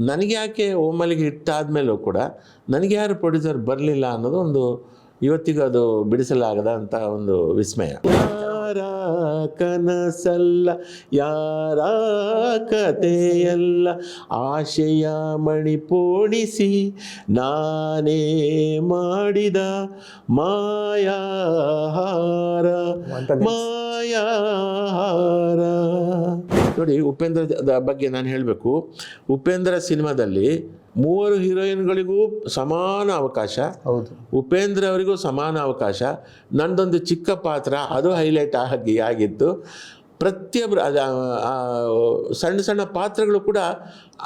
ನನಗೆ ಯಾಕೆ ಓಮಲಿಗೆ ಹಿಟ್ಟಾದಮೇಲೂ ಕೂಡ ನನಗೆ ಯಾರು ಪ್ರೊಡ್ಯೂಸರ್ ಬರಲಿಲ್ಲ ಅನ್ನೋದು ಒಂದು ಇವತ್ತಿಗೂ ಅದು ಬಿಡಿಸಲಾಗದ ಅಂತ ಒಂದು ವಿಸ್ಮಯ. ಯಾರ ಕನಸಲ್ಲ ಯಾರ ಕಥೆಯಲ್ಲ ಆಶೆಯ ಮಣಿಪೋಣಿಸಿ ನಾನೇ ಮಾಡಿದ ಮಾಯಾಹಾರ ಮಾಯಾಹಾರ. ನೋಡಿ, ಉಪೇಂದ್ರ ಬಗ್ಗೆ ನಾನು ಹೇಳಬೇಕು. ಉಪೇಂದ್ರ ಸಿನಿಮಾದಲ್ಲಿ 3 ಹೀರೋಯಿನ್ಗಳಿಗೂ ಸಮಾನ ಅವಕಾಶ, ಉಪೇಂದ್ರ ಅವರಿಗೂ ಸಮಾನ ಅವಕಾಶ. ನನ್ನದೊಂದು ಚಿಕ್ಕ ಪಾತ್ರ, ಅದು ಹೈಲೈಟ್ ಆಗಿತ್ತು. ಪ್ರತಿಯೊಬ್ಬರು ಸಣ್ಣ ಸಣ್ಣ ಪಾತ್ರಗಳು ಕೂಡ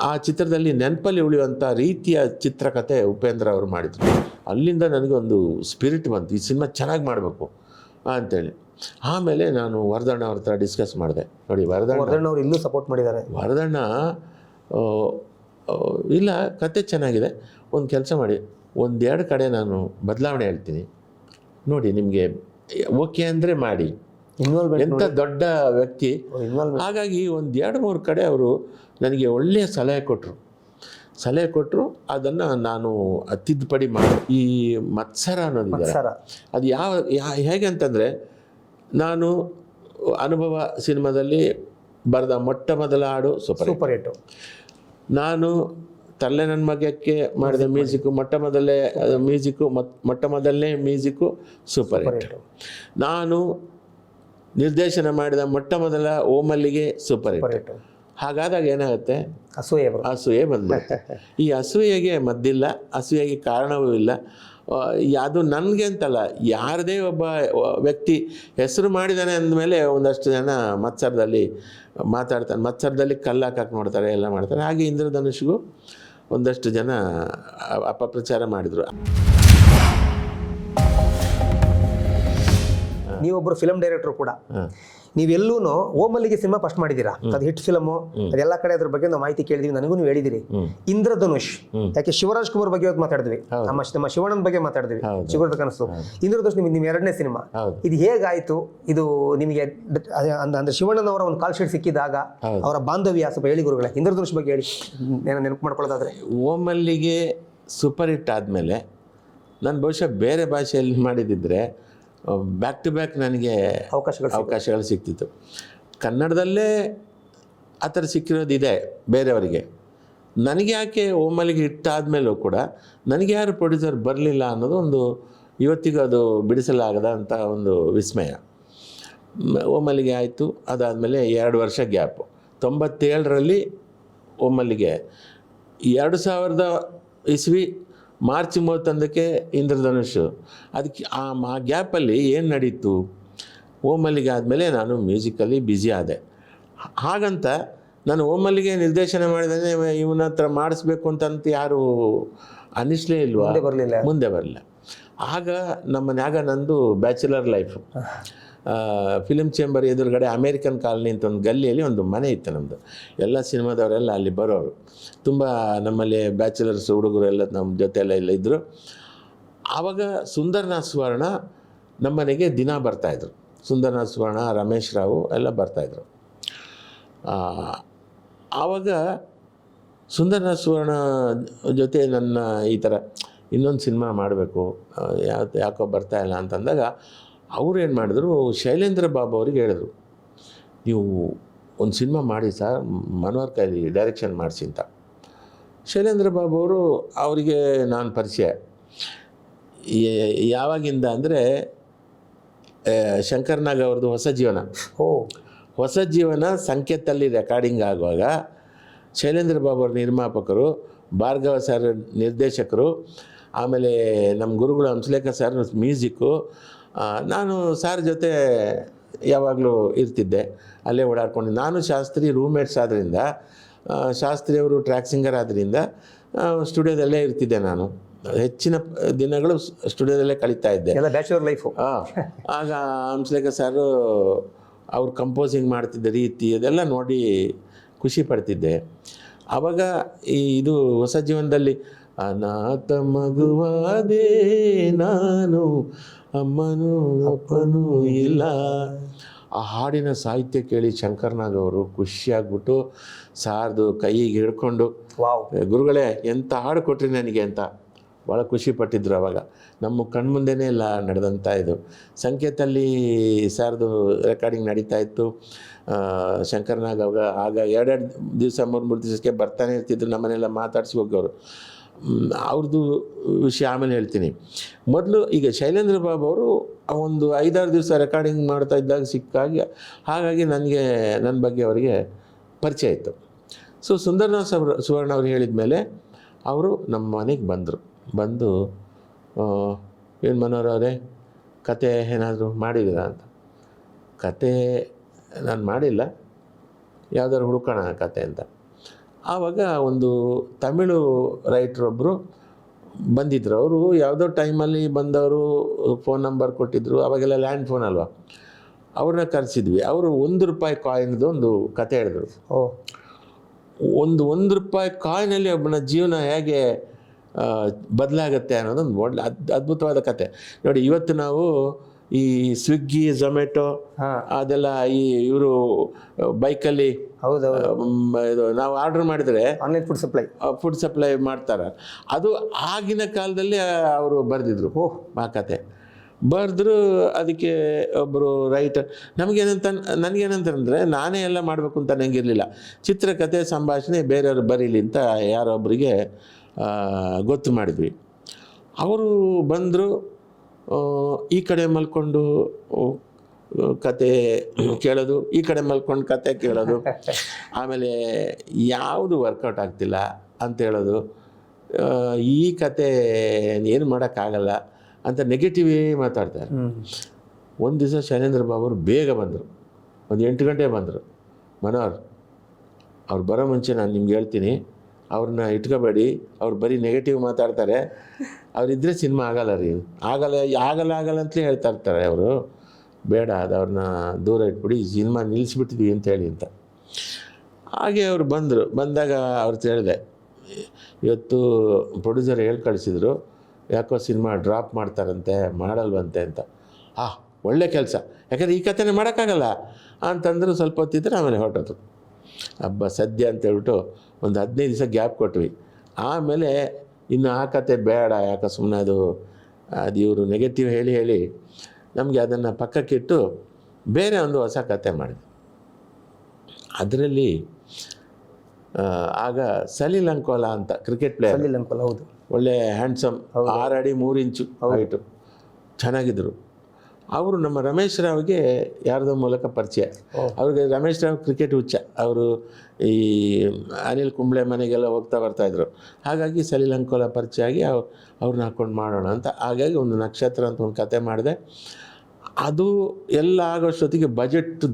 ಆ ಚಿತ್ರದಲ್ಲಿ ನೆನಪಲ್ಲಿ ಉಳಿಯುವಂಥ ರೀತಿಯ ಚಿತ್ರಕಥೆ ಉಪೇಂದ್ರ ಅವರು ಮಾಡಿದರು. ಅಲ್ಲಿಂದ ನನಗೊಂದು ಸ್ಪಿರಿಟ್ ಬಂತು, ಈ ಸಿನಿಮಾ ಚೆನ್ನಾಗಿ ಮಾಡಬೇಕು ಅಂಥೇಳಿ. ಆಮೇಲೆ ನಾನು ವರದಣ್ಣ ಅವ್ರ ಹತ್ರ ಡಿಸ್ಕಸ್ ಮಾಡಿದೆ. ನೋಡಿ, ವರದಣ್ಣ ಅವರು ಇನ್ನೂ ಸಪೋರ್ಟ್ ಮಾಡಿದ್ದಾರೆ. ವರದಣ್ಣ ಇಲ್ಲ, ಕತೆ ಚೆನ್ನಾಗಿದೆ, ಒಂದು ಕೆಲಸ ಮಾಡಿ, 1-2 ಕಡೆ ನಾನು ಬದಲಾವಣೆ ಹೇಳ್ತೀನಿ ನೋಡಿ, ನಿಮಗೆ ಓಕೆ ಅಂದರೆ ಮಾಡಿ. ಎಂಥ ದೊಡ್ಡ ವ್ಯಕ್ತಿ. ಹಾಗಾಗಿ 1-2-3 ಕಡೆ ಅವರು ನನಗೆ ಒಳ್ಳೆಯ ಸಲಹೆ ಕೊಟ್ಟರು. ಅದನ್ನು ನಾನು ತಿದ್ದುಪಡಿ ಮಾಡಿ ಈ ಮತ್ಸರ ಅನ್ನೋದಿದೆ, ಅದು ಹೇಗೆ ಅಂತಂದರೆ, ನಾನು ಅನುಭವ ಸಿನಿಮಾದಲ್ಲಿ ಬರೆದ ಮೊಟ್ಟ ಮೊದಲ ಹಾಡು ಸೂಪರ್ ಹಿಟ್ಟು. ನಾನು ತರ್ಲೆ ನನ್ನ ಮಗಕ್ಕೆ ಮಾಡಿದ ಮ್ಯೂಸಿಕ್ಕು ಮೊಟ್ಟ ಮೊದಲನೇ ಮ್ಯೂಸಿಕ್ಕು ಸೂಪರ್ ಹಿಟ್. ನಾನು ನಿರ್ದೇಶನ ಮಾಡಿದ ಮೊಟ್ಟ ಮೊದಲ ಓಮಲ್ಲಿಗೆ ಸೂಪರ್ ಹಿಟ್. ಹಾಗಾದಾಗ ಏನಾಗುತ್ತೆ, ಅಸೂಯೆ ಬಂದ್ಬಿಡುತ್ತೆ. ಈ ಅಸೂಯೆಗೆ ಮದ್ದಿಲ್ಲ, ಅಸೂಯೆಗೆ ಕಾರಣವೂ ಇಲ್ಲ. ಅದು ನನಗೆ ಅಂತಲ್ಲ, ಯಾರದೇ ಒಬ್ಬ ವ್ಯಕ್ತಿ ಹೆಸರು ಮಾಡಿದ್ದಾನೆ ಅಂದಮೇಲೆ ಒಂದಷ್ಟು ಜನ ಮತ್ಸರದಲ್ಲಿ ಮಾತಾಡ್ತಾರೆ, ಮತ್ಸರದಲ್ಲಿ ಕಲ್ಲು ಹಾಕಕ್ಕೆ ನೋಡ್ತಾರೆ, ಎಲ್ಲ ಮಾಡ್ತಾರೆ. ಹಾಗೆ ಇಂದ್ರಧನುಷ್ಗೂ ಒಂದಷ್ಟು ಜನ ಅಪಪ್ರಚಾರ ಮಾಡಿದರು. ನೀವೊಬ್ಬರು ಫಿಲಮ್ ಡೈರೆಕ್ಟರ್ ಕೂಡ. ನೀವೆಲ್ಲೂ ಓಮಲ್ಲಿಗೆ ಸಿನಿಮಾ ಫಸ್ಟ್ ಮಾಡಿದ್ದೀರಾ, ಅದು ಹಿಟ್ ಫಿಲಮು, ಅದೆಲ್ಲ ಕಡೆ ಅದ್ರ ಬಗ್ಗೆ ನಾವು ಮಾಹಿತಿ ಕೇಳಿದ್ವಿ, ನನಗೂ ನೀವು ಹೇಳಿದಿರಿ. ಇಂದ್ರಧನುಷ್, ಯಾಕೆ ಶಿವರಾಜ್ ಕುಮಾರ್ ಬಗ್ಗೆ ಮಾತಾಡಿದ್ವಿ, ನಮ್ಮ ಶಿವಣ್ಣನ ಬಗ್ಗೆ ಮಾತಾಡಿದ್ವಿ, ಶಿವರದ ಕನಸು. ಇಂದ್ರಧನುಷ್ ನಿಮ್ಮ 2ನೇ ಸಿನಿಮಾ. ಇದು ಹೇಗಾಯ್ತು? ಇದು ನಿಮಗೆ ಅಂದ್ರೆ ಶಿವಣ್ಣನವರ ಒಂದು ಕಾಲ್ ಶೀಟ್ ಸಿಕ್ಕಿದಾಗ ಅವರ ಬಾಂಧವ್ಯ ಸ್ವಲ್ಪ ಹೇಳಿ ಗುರುಗಳೇ. ಇಂದ್ರಧನುಷ್ ಬಗ್ಗೆ ಹೇಳಿ, ನೆನಪು ಮಾಡ್ಕೊಳ್ಳೋದಾದ್ರೆ. ಓಮಲ್ಲಿಗೆ ಸೂಪರ್ ಹಿಟ್ ಆದಮೇಲೆ ನಾನು ಬಹುಶಃ ಬೇರೆ ಭಾಷೆಯಲ್ಲಿ ಮಾಡಿದಿದ್ರೆ ಬ್ಯಾಕ್ ಟು ಬ್ಯಾಕ್ ನನಗೆ ಅವಕಾಶಗಳು ಸಿಗ್ತಿತ್ತು. ಕನ್ನಡದಲ್ಲೇ ಆ ಥರ ಸಿಕ್ಕಿರೋದಿದೆ ಬೇರೆಯವರಿಗೆ. ನನಗೆ ಯಾಕೆ ಓಮಲ್ಲಿಗೆ ಹಿಟ್ಟಾದಮೇಲೂ ಕೂಡ ನನಗೆ ಯಾರು ಪ್ರೊಡ್ಯೂಸರ್ ಬರಲಿಲ್ಲ ಅನ್ನೋದು ಒಂದು ಇವತ್ತಿಗೂ ಅದು ಬಿಡಿಸಲಾಗದ ಅಂತ ಒಂದು ವಿಸ್ಮಯ. ಓಮಲ್ಲಿಗೆ ಆಯಿತು, ಅದಾದಮೇಲೆ 2 ವರ್ಷ ಗ್ಯಾಪು. 97ರಲ್ಲಿ ಓಮಲ್ಲಿಗೆ, 2000 ಇಸ್ವಿ ಮಾರ್ಚ್ 31ಕ್ಕೆ ಇಂದ್ರಧನುಷ್. ಅದಕ್ಕೆ ಆ ಗ್ಯಾಪಲ್ಲಿ ಏನು ನಡೀತು, ಓಮಲ್ಲಿಗೆ ಆದಮೇಲೆ ನಾನು ಮ್ಯೂಸಿಕಲ್ಲಿ ಬ್ಯುಸಿ ಆದೆ. ಹಾಗಂತ ನಾನು ಓಮಲ್ಲಿಗೆ ನಿರ್ದೇಶನ ಮಾಡಿದರೆ ಇವನ ಹತ್ರ ಮಾಡಿಸ್ಬೇಕು ಅಂತಂತ ಯಾರು ಅನ್ನಿಸ್ಲೇ ಇಲ್ವಾ, ಮುಂದೆ ಬರಲಿಲ್ಲ. ಆಗ ನಮ್ಮನ್ಯಾಗ ನಂದು ಬ್ಯಾಚುಲರ್ ಲೈಫು. ಫಿಲ್ಮ್ ಚೇಂಬರ್ ಎದುರುಗಡೆ ಅಮೇರಿಕನ್ ಕಾಲನಿ ಅಂತ ಒಂದು ಗಲ್ಲಿಯಲ್ಲಿ ಒಂದು ಮನೆ ಇತ್ತು ನಮ್ಮದು. ಎಲ್ಲ ಸಿನಿಮಾದವರೆಲ್ಲ ಅಲ್ಲಿ ಬರೋರು. ತುಂಬ ನಮ್ಮಲ್ಲಿ ಬ್ಯಾಚುಲರ್ಸ್ ಹುಡುಗರು ಎಲ್ಲ ನಮ್ಮ ಜೊತೆ ಎಲ್ಲ ಇದ್ದರು. ಆವಾಗ ಸುಂದರ್ನಾಥ್ ಸುವರ್ಣ ನಮ್ಮನೆಗೆ ದಿನ ಬರ್ತಾಯಿದ್ರು. ಸುಂದರ್ನಾಥ್ ಸುವರ್ಣ, ರಮೇಶ್ ರಾವ್ ಎಲ್ಲ ಬರ್ತಾಯಿದ್ರು. ಆವಾಗ ಸುಂದರ್ನಾಥ್ ಸುವರ್ಣ ಜೊತೆ ನನ್ನ ಈ ಥರ ಇನ್ನೊಂದು ಸಿನಿಮಾ ಮಾಡಬೇಕು, ಯಾಕೋ ಬರ್ತಾಯಿಲ್ಲ ಅಂತಂದಾಗ ಅವರು ಏನು ಮಾಡಿದ್ರು, ಶೈಲೇಂದ್ರ ಬಾಬು ಅವ್ರಿಗೆ ಹೇಳಿದ್ರು, ನೀವು ಒಂದು ಸಿನಿಮಾ ಮಾಡಿ ಸರ್, ಮನೋಹರ್ ಕೈಲಿ ಡೈರೆಕ್ಷನ್ ಮಾಡಿಸಿ ಅಂತ. ಶೈಲೇಂದ್ರ ಬಾಬು ಅವರು ಅವರಿಗೆ ನಾನು ಪರಿಚಯ ಯಾವಾಗಿಂದ ಅಂದರೆ ಶಂಕರ್ನಾಗ್ ಅವ್ರದ್ದು ಹೊಸ ಜೀವನ ಸಂಕೇತಲ್ಲಿ ರೆಕಾರ್ಡಿಂಗ್ ಆಗುವಾಗ ಶೈಲೇಂದ್ರ ಬಾಬು ಅವ್ರ ನಿರ್ಮಾಪಕರು, ಭಾರ್ಗವ ಸರ್ ನಿರ್ದೇಶಕರು, ಆಮೇಲೆ ನಮ್ಮ ಗುರುಗಳು ಹಂಸಲೇಖ ಸರ್ ಮ್ಯೂಸಿಕ್ಕು. ನಾನು ಸಾರ್ ಜೊತೆ ಯಾವಾಗಲೂ ಇರ್ತಿದ್ದೆ, ಅಲ್ಲೇ ಓಡಾಡ್ಕೊಂಡು. ನಾನು ಶಾಸ್ತ್ರಿ ರೂಮ್ಮೇಟ್ಸ್ ಆದ್ದರಿಂದ, ಶಾಸ್ತ್ರಿಯವರು ಟ್ರ್ಯಾಕ್ ಸಿಂಗರ್ ಆದ್ದರಿಂದ ಸ್ಟುಡಿಯೋದಲ್ಲೇ ಇರ್ತಿದ್ದೆ. ನಾನು ಹೆಚ್ಚಿನ ದಿನಗಳು ಸ್ಟುಡಿಯೋದಲ್ಲೇ ಕಳೀತಾ ಇದ್ದೆ, ಎಲ್ಲ ಬ್ಯಾಚುಲರ್ ಲೈಫು. ಆಗ ಹಂಸಲೇಖ ಸಾರು ಅವ್ರು ಕಂಪೋಸಿಂಗ್ ಮಾಡ್ತಿದ್ದ ರೀತಿ ಅದೆಲ್ಲ ನೋಡಿ ಖುಷಿ ಪಡ್ತಿದ್ದೆ. ಆವಾಗ ಇದು ಹೊಸ ಜೀವನದಲ್ಲಿ ಅನಾಥ ಮಗುವಾದೆ ನಾನು, ಅಮ್ಮನೂ ಅಪ್ಪನೂ ಇಲ್ಲ, ಆ ಹಾಡಿನ ಸಾಹಿತ್ಯ ಕೇಳಿ ಶಂಕರ್ನಾಗ್ ಅವರು ಖುಷಿಯಾಗ್ಬಿಟ್ಟು ಸಾರ್ದು ಕೈಗೆ ಹಿಡ್ಕೊಂಡು ವಾವ್. ಗುರುಗಳೇ ಎಂಥ ಹಾಡು ಕೊಟ್ರಿ ನನಗೆ ಅಂತ ಭಾಳ ಖುಷಿ ಪಟ್ಟಿದ್ರು ಅವಾಗ. ನಮ್ಮ ಕಣ್ಮುಂದೆನೇ ಎಲ್ಲ ನಡೆದಂಥ ಇದು. ಸಂಕೇತಲ್ಲಿ ಸಾರ್ದು ರೆಕಾರ್ಡಿಂಗ್ ನಡೀತಾ ಇತ್ತು. ಶಂಕರ್ನಾಗ್ ಅವಾಗ ಆಗ 2 ದಿವಸ 3 ದಿವಸಕ್ಕೆ ಬರ್ತಾನೆ ಇರ್ತಿದ್ರು. ನಮ್ಮನ್ನೆಲ್ಲ ಮಾತಾಡಿಸಿ ಹೋಗೋರು. ಅವ್ರದ್ದು ವಿಷಯ ಆಮೇಲೆ ಹೇಳ್ತೀನಿ. ಮೊದಲು ಈಗ ಶೈಲೇಂದ್ರ ಬಾಬು ಅವರು ಒಂದು 5-6 ದಿವಸ ರೆಕಾರ್ಡಿಂಗ್ ಮಾಡ್ತಾ ಇದ್ದಾಗ ಸಿಕ್ಕಾಗಿ, ಹಾಗಾಗಿ ನನಗೆ ನನ್ನ ಬಗ್ಗೆ ಅವರಿಗೆ ಪರಿಚಯ ಇತ್ತು. ಸೊ ಸುಂದರನಾಥ್ ಸುವರ್ಣ ಅವ್ರು ಹೇಳಿದ ಮೇಲೆ ಅವರು ನಮ್ಮ ಮನೆಗೆ ಬಂದು ಏನು ಮನೋಹರ್ ಅವರೇ ಕತೆ ಏನಾದರೂ ಮಾಡಿದ್ದೀರಾ ಅಂತ. ಕತೆ ನಾನು ಮಾಡಿಲ್ಲ, ಯಾವುದಾದ್ರು ಹುಡುಕೋಣ ಕತೆ ಅಂತ. ಆವಾಗ ಒಂದು ತಮಿಳು ರೈಟ್ರೊಬ್ಬರು ಬಂದಿದ್ದರು. ಅವರು ಯಾವುದೋ ಟೈಮಲ್ಲಿ ಬಂದವರು ಫೋನ್ ನಂಬರ್ ಕೊಟ್ಟಿದ್ದರು. ಅವಾಗೆಲ್ಲ ಲ್ಯಾಂಡ್ ಫೋನ್ ಅಲ್ವಾ, ಅವ್ರನ್ನ ಕರೆಸಿದ್ವಿ. ಅವರು ₹1 ಕಾಯಿನ್ದು ಒಂದು ಕತೆ ಹೇಳಿದ್ರು. ₹1 ಕಾಯಿನಲ್ಲಿ ಒಬ್ಬನ ಜೀವನ ಹೇಗೆ ಬದಲಾಗುತ್ತೆ ಅನ್ನೋದೊಂದು ಒಳ್ಳೆ ಅದ್ಭುತವಾದ ಕತೆ. ನೋಡಿ, ಇವತ್ತು ನಾವು ಈ ಸ್ವಿಗ್ಗಿ, ಝೊಮ್ಯಾಟೊ ಅದೆಲ್ಲ ಈ ಇವರು ಬೈಕಲ್ಲಿ ಇದು ನಾವು ಆರ್ಡರ್ ಮಾಡಿದರೆ ಆನ್ಲೈನ್ ಫುಡ್ ಸಪ್ಲೈ ಮಾಡ್ತಾರೆ. ಅದು ಆಗಿನ ಕಾಲದಲ್ಲಿ ಅವರು ಬರೆದಿದ್ರು ಆ ಕತೆ. ಬರೆದ್ರು. ಅದಕ್ಕೆ ಒಬ್ಬರು ರೈಟರ್ ನನಗೇನಂತಂದರೆ ನಾನೇ ಎಲ್ಲ ಮಾಡಬೇಕು ಅಂತ ನನಗಿರಲಿಲ್ಲ. ಚಿತ್ರಕಥೆ ಸಂಭಾಷಣೆ ಬೇರೆಯವರು ಬರೀಲಿ ಅಂತ ಯಾರೊಬ್ಬರಿಗೆ ಗೊತ್ತು ಮಾಡಿದ್ವಿ. ಅವರು ಬಂದರು. ಈ ಕಡೆ ಮಲ್ಕೊಂಡು ಕತೆ ಕೇಳೋದು, ಈ ಕಡೆ ಮಲ್ಕೊಂಡು ಕತೆ ಕೇಳೋದು, ಆಮೇಲೆ ಯಾವುದು ವರ್ಕೌಟ್ ಆಗ್ತಿಲ್ಲ ಅಂತ ಹೇಳೋದು, ಈ ಕತೆ ಏನು ಮಾಡೋಕ್ಕಾಗಲ್ಲ ಅಂತ ನೆಗೆಟಿವೇ ಮಾತಾಡ್ತಾರೆ. ಒಂದು ದಿವಸ ಶೈಲೇಂದ್ರ ಬಾಬು ಅವರು ಬೇಗ ಬಂದರು. ಒಂದು 8 ಗಂಟೆ ಬಂದರು. ಮನೋಹರ್, ಅವ್ರು ಬರೋ ಮುಂಚೆ ನಾನು ನಿಮ್ಗೆ ಹೇಳ್ತೀನಿ, ಅವ್ರನ್ನ ಇಟ್ಕೋಬೇಡಿ, ಅವ್ರು ಬರೀ ನೆಗೆಟಿವ್ ಮಾತಾಡ್ತಾರೆ, ಅವರಿದ್ದರೆ ಸಿನಿಮಾ ಆಗಲ್ಲ ರೀ, ಆಗಲ್ಲ ಅಂತಲೇ ಹೇಳ್ತಾ ಇರ್ತಾರೆ ಅವರು, ಬೇಡ ಅದು ಅವ್ರನ್ನ ದೂರ ಇಟ್ಬಿಡಿ, ಸಿನಿಮಾ ನಿಲ್ಲಿಸ್ಬಿಟ್ಟಿದ್ವಿ ಅಂತ ಹೇಳಿ ಅಂತ. ಹಾಗೆ ಅವರು ಬಂದಾಗ ಅವ್ರು ಹೇಳಿದೆ, ಇವತ್ತು ಪ್ರೊಡ್ಯೂಸರ್ ಹೇಳಿ ಕಳಿಸಿದ್ರು, ಯಾಕೋ ಸಿನಿಮಾ ಡ್ರಾಪ್ ಮಾಡ್ತಾರಂತೆ, ಮಾಡಲ್ವಂತೆ ಅಂತ. ಒಳ್ಳೆ ಕೆಲಸ, ಯಾಕಂದರೆ ಈ ಕಥೆನೇ ಮಾಡೋಕ್ಕಾಗಲ್ಲ ಅಂತಂದ್ರೆ ಸ್ವಲ್ಪ ಹೊತ್ತಿದ್ರೆ ಆಮೇಲೆ ಹೊರಟೋದು. ಹಬ್ಬ ಸದ್ಯ ಅಂತ ಹೇಳ್ಬಿಟ್ಟು ಒಂದು 15 ದಿವಸ ಗ್ಯಾಪ್ ಕೊಟ್ವಿ. ಆಮೇಲೆ ಇನ್ನು ಆ ಕತೆ ಬೇಡ, ಯಾಕೆ ಸುಮ್ಮನೆ ಅದು ಇವರು ನೆಗೆಟಿವ್ ಹೇಳಿ ನಮಗೆ ಅದನ್ನು ಪಕ್ಕಕ್ಕಿಟ್ಟು ಬೇರೆ ಒಂದು ಹೊಸ ಕತೆ ಮಾಡಿದೆ. ಅದರಲ್ಲಿ ಆಗ ಸಲಿಲ್ ಅಂಕೋಲಾ ಅಂತ ಕ್ರಿಕೆಟ್ ಪ್ಲೇಯರ್, ಒಳ್ಳೆ ಹ್ಯಾಂಡ್ಸಮ್, 6 ಅಡಿ 3 ಇಂಚು ಹೈಟು, ಚೆನ್ನಾಗಿದ್ದರು. ಅವರು ನಮ್ಮ ರಮೇಶ್ ರಾವ್ಗೆ ಯಾರ್ದೋ ಮೂಲಕ ಪರಿಚಯ. ಅವ್ರಿಗೆ ರಮೇಶ್ ರಾವ್ ಕ್ರಿಕೆಟ್ ಹುಚ್ಚ. ಅವರು ಈ ಅನಿಲ್ ಕುಂಬ್ಳೆ ಮನೆಗೆಲ್ಲ ಹೋಗ್ತಾ ಬರ್ತಾಯಿದ್ರು. ಹಾಗಾಗಿ ಸಲಿಲ್ ಅಂಕೋಲಾ ಪರಿಚಯ ಆಗಿ ಅವ್ರನ್ನ ಹಾಕ್ಕೊಂಡು ಮಾಡೋಣ ಅಂತ. ಹಾಗಾಗಿ ಒಂದು ನಕ್ಷತ್ರ ಅಂತ ಒಂದು ಕತೆ ಮಾಡಿದೆ. ಅದು ಎಲ್ಲ ಆಗೋಷ್ಟೊತ್ತಿಗೆ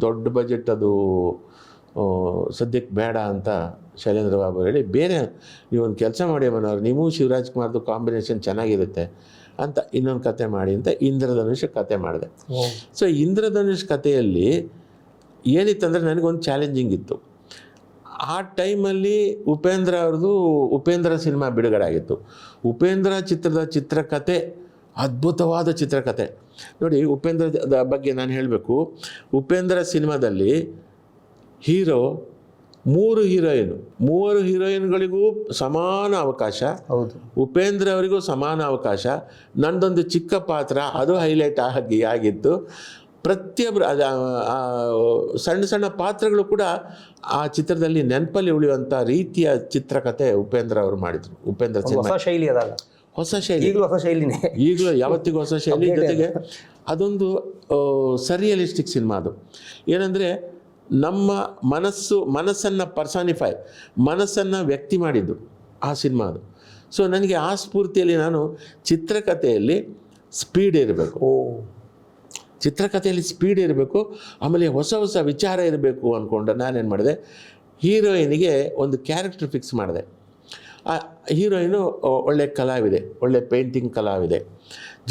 ದೊಡ್ಡ ಬಜೆಟ್, ಅದು ಸದ್ಯಕ್ಕೆ ಬೇಡ ಅಂತ ಶೈಲೇಂದ್ರ ಬಾಬು ಹೇಳಿ, ಬೇರೆ ನೀವೊಂದು ಕೆಲಸ ಮಾಡಿ ಮನೋಹರ್, ನೀವು ಶಿವರಾಜ್ ಕುಮಾರ್ದು ಕಾಂಬಿನೇಷನ್ ಚೆನ್ನಾಗಿರುತ್ತೆ ಅಂತ ಇನ್ನೊಂದು ಕತೆ ಮಾಡಿ ಅಂತ ಇಂದ್ರಧನುಷ್ ಕತೆ ಮಾಡಿದೆ. ಸೊ ಇಂದ್ರಧನುಷ್ ಕಥೆಯಲ್ಲಿ ಏನಿತ್ತಂದರೆ ನನಗೊಂದು ಚಾಲೆಂಜಿಂಗ್ ಇತ್ತು. ಆ ಟೈಮಲ್ಲಿ ಉಪೇಂದ್ರ ಸಿನಿಮಾ ಬಿಡುಗಡೆ ಆಗಿತ್ತು. ಉಪೇಂದ್ರ ಚಿತ್ರದ ಚಿತ್ರಕಥೆ ಅದ್ಭುತವಾದ ಚಿತ್ರಕಥೆ. ನೋಡಿ, ಉಪೇಂದ್ರದ ಬಗ್ಗೆ ನಾನು ಹೇಳಬೇಕು. ಉಪೇಂದ್ರ ಸಿನಿಮಾದಲ್ಲಿ ಹೀರೋ 3 ಹೀರೋಯಿನ್ಗಳಿಗೂ ಸಮಾನ ಅವಕಾಶ. ಉಪೇಂದ್ರ ಅವರಿಗೂ ಸಮಾನ ಅವಕಾಶ. ನನ್ನದೊಂದು ಚಿಕ್ಕ ಪಾತ್ರ, ಅದು ಹೈಲೈಟ್ ಆಗಿತ್ತು. ಪ್ರತಿಯೊಬ್ಬರು ಸಣ್ಣ ಪಾತ್ರಗಳು ಕೂಡ ಆ ಚಿತ್ರದಲ್ಲಿ ನೆನಪಲ್ಲಿ ಉಳಿಯುವಂಥ ರೀತಿಯ ಚಿತ್ರಕಥೆ ಉಪೇಂದ್ರ ಅವರು ಮಾಡಿದರು. ಉಪೇಂದ್ರ ಸಿನಿಮಾ ಶೈಲಿ ಅದಾಗ ಹೊಸ ಶೈಲಿ, ಈಗಲೂ ಯಾವತ್ತಿಗೂ ಹೊಸ ಶೈಲಿ. ಜೊತೆಗೆ ಅದೊಂದು ಸರಿಯಲಿಸ್ಟಿಕ್ ಸಿನಿಮಾ. ಅದು ಏನಂದರೆ ನಮ್ಮ ಮನಸ್ಸನ್ನು ಪರ್ಸಾನಿಫೈ, ಮನಸ್ಸನ್ನು ವ್ಯಕ್ತಿ ಮಾಡಿದ್ದು ಆ ಸಿನಿಮಾ ಅದು. ಸೊ ನನಗೆ ಆ ಸ್ಫೂರ್ತಿಯಲ್ಲಿ ನಾನು ಚಿತ್ರಕಥೆಯಲ್ಲಿ ಸ್ಪೀಡ್ ಇರಬೇಕು, ಆಮೇಲೆ ಹೊಸ ವಿಚಾರ ಇರಬೇಕು ಅಂದ್ಕೊಂಡು ನಾನೇನು ಮಾಡಿದೆ, ಹೀರೋಯಿನಿಗೆ ಒಂದು ಕ್ಯಾರೆಕ್ಟರ್ ಫಿಕ್ಸ್ ಮಾಡಿದೆ. ಆ ಹೀರೋಯಿನು ಒಳ್ಳೆ ಕಲಾವಿದೆ, ಒಳ್ಳೆ ಪೇಂಟಿಂಗ್ ಕಲಾವಿದೆ.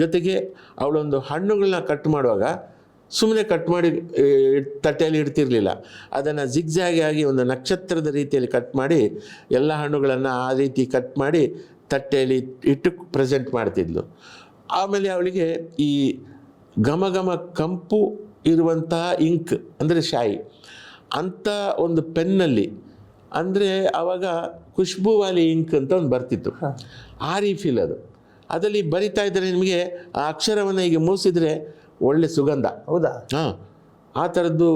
ಜೊತೆಗೆ ಅವಳೊಂದು ಹಣ್ಣುಗಳನ್ನ ಕಟ್ ಮಾಡುವಾಗ ಸುಮ್ಮನೆ ಕಟ್ ಮಾಡಿ ತಟ್ಟೆಯಲ್ಲಿ ಇಡ್ತಿರಲಿಲ್ಲ. ಅದನ್ನು ಜಿಗ್ಜಾಗಿ ಆಗಿ ಒಂದು ನಕ್ಷತ್ರದ ರೀತಿಯಲ್ಲಿ ಕಟ್ ಮಾಡಿ ಎಲ್ಲ ಹಣ್ಣುಗಳನ್ನು ಆ ರೀತಿ ಕಟ್ ಮಾಡಿ ತಟ್ಟೆಯಲ್ಲಿ ಇಟ್ಟು ಪ್ರೆಸೆಂಟ್ ಮಾಡ್ತಿದ್ಲು. ಆಮೇಲೆ ಅವಳಿಗೆ ಈ ಘಮ ಕಂಪು ಇರುವಂತಹ ಇಂಕ್ ಅಂದರೆ ಶಾಯಿ ಅಂಥ ಒಂದು ಪೆನ್ನಲ್ಲಿ ಅಂದರೆ ಆವಾಗ ಖುಷ್ಬೂ ವಾಲಿ ಇಂಕ್ ಅಂತ ಒಂದು ಬರ್ತಿತ್ತು, ಆ ರೀಫಿಲ್ ಅದು. ಅದರಲ್ಲಿ ಬರಿತಾ ಇದ್ದರೆ ನಿಮಗೆ ಆ ಅಕ್ಷರವನ್ನು ಈಗ ಮೂಸಿದ್ರೆ ಒಳ್ಳೆ ಸುಗಂಧ. ಹೌದಾ? ಹಾಂ, ಆ ಥರದ್ದು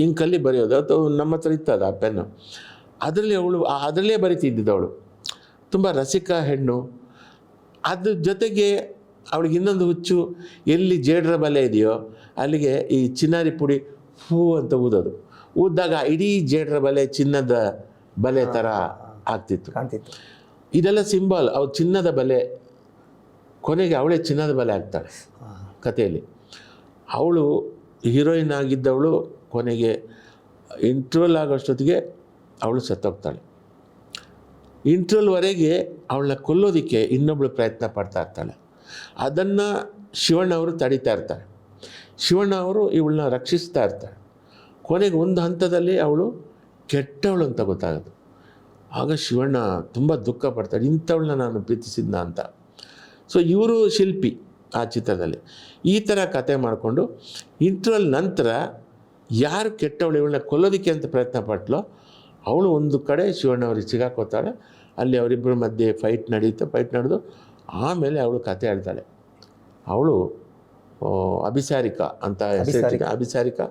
ಇಂಕಲ್ಲಿ ಬರೆಯೋದು. ಅದು ನಮ್ಮ ಹತ್ರ ಇತ್ತದ ಆ ಪೆನ್ನು. ಅದರಲ್ಲಿ ಅದರಲ್ಲೇ ಬರಿತಿದ್ದಿದ್ದು ಅವಳು. ತುಂಬ ರಸಿಕ ಹೆಣ್ಣು. ಅದ್ರ ಜೊತೆಗೆ ಅವಳಿಗೆ ಇನ್ನೊಂದು ಹುಚ್ಚು, ಎಲ್ಲಿ ಜೇಡ್ರ ಬಲೆ ಇದೆಯೋ ಅಲ್ಲಿಗೆ ಈ ಚಿನ್ನಾರಿ ಪುಡಿ ಹೂ ಅಂತ ಊದೋದು. ಊದಿದಾಗ ಇಡೀ ಜೇಡ್ರ ಬಲೆ ಚಿನ್ನದ ಬಲೆ ಥರ ಆಗ್ತಿತ್ತು, ಕಾಣ್ತಿತ್ತು. ಇದೆಲ್ಲ ಸಿಂಬಲ್. ಅವ್ರು ಚಿನ್ನದ ಬಲೆ, ಕೊನೆಗೆ ಅವಳೇ ಚಿನ್ನದ ಬಲೆ ಆಗ್ತಾಳೆ ಕಥೆಯಲ್ಲಿ. ಅವಳು ಹೀರೋಯಿನ್ ಆಗಿದ್ದವಳು ಕೊನೆಗೆ ಇಂಟ್ರೋಲ್ ಆಗೋಷ್ಟೊತ್ತಿಗೆ ಅವಳು ಸತ್ತೋಗ್ತಾಳೆ. ಇಂಟ್ರೋಲ್ವರೆಗೆ ಅವಳನ್ನ ಕೊಲ್ಲೋದಕ್ಕೆ ಇನ್ನೊಬ್ಳು ಪ್ರಯತ್ನ ಪಡ್ತಾ ಇರ್ತಾಳೆ. ಅದನ್ನು ಶಿವಣ್ಣ ಅವರು ತಡೀತಾ ಇರ್ತಾರೆ. ಶಿವಣ್ಣ ಅವರು ಇವಳನ್ನ ರಕ್ಷಿಸ್ತಾ ಇರ್ತಾರೆ. ಕೊನೆಗೆ ಒಂದು ಹಂತದಲ್ಲಿ ಅವಳು ಕೆಟ್ಟವಳು ಅಂತ ಗೊತ್ತಾಗೋದು. ಆಗ ಶಿವಣ್ಣ ತುಂಬ ದುಃಖ ಪಡ್ತಾಳೆ, ಇಂಥವಳನ್ನ ನಾನು ಪ್ರೀತಿಸಿದ್ನ ಅಂತ. ಸೊ ಇವರು ಶಿಲ್ಪಿ ಆ ಚಿತ್ರದಲ್ಲಿ ಈ ಥರ ಕತೆ ಮಾಡಿಕೊಂಡು ಇಂಟ್ರೋಲ್ ನಂತರ ಯಾರು ಕೆಟ್ಟವಳು ಇವಳನ್ನ ಕೊಲ್ಲೋದಕ್ಕೆ ಅಂತ ಪ್ರಯತ್ನ ಪಟ್ಲೋ ಅವಳು ಒಂದು ಕಡೆ ಶಿವಣ್ಣ ಅವ್ರಿಗೆ ಸಿಗಾಕೋತಾಳೆ. ಅಲ್ಲಿ ಅವರಿಬ್ಬರ ಮಧ್ಯೆ ಫೈಟ್ ನಡೆದು ಆಮೇಲೆ ಅವಳು ಕತೆ ಹೇಳ್ತಾಳೆ. ಅವಳು ಅಭಿಸಾರಿಕಾ ಅಂತ ಹೆಸರಿಟ್ಟಿದೆ. ಅಭಿಸಾರಿಕಾ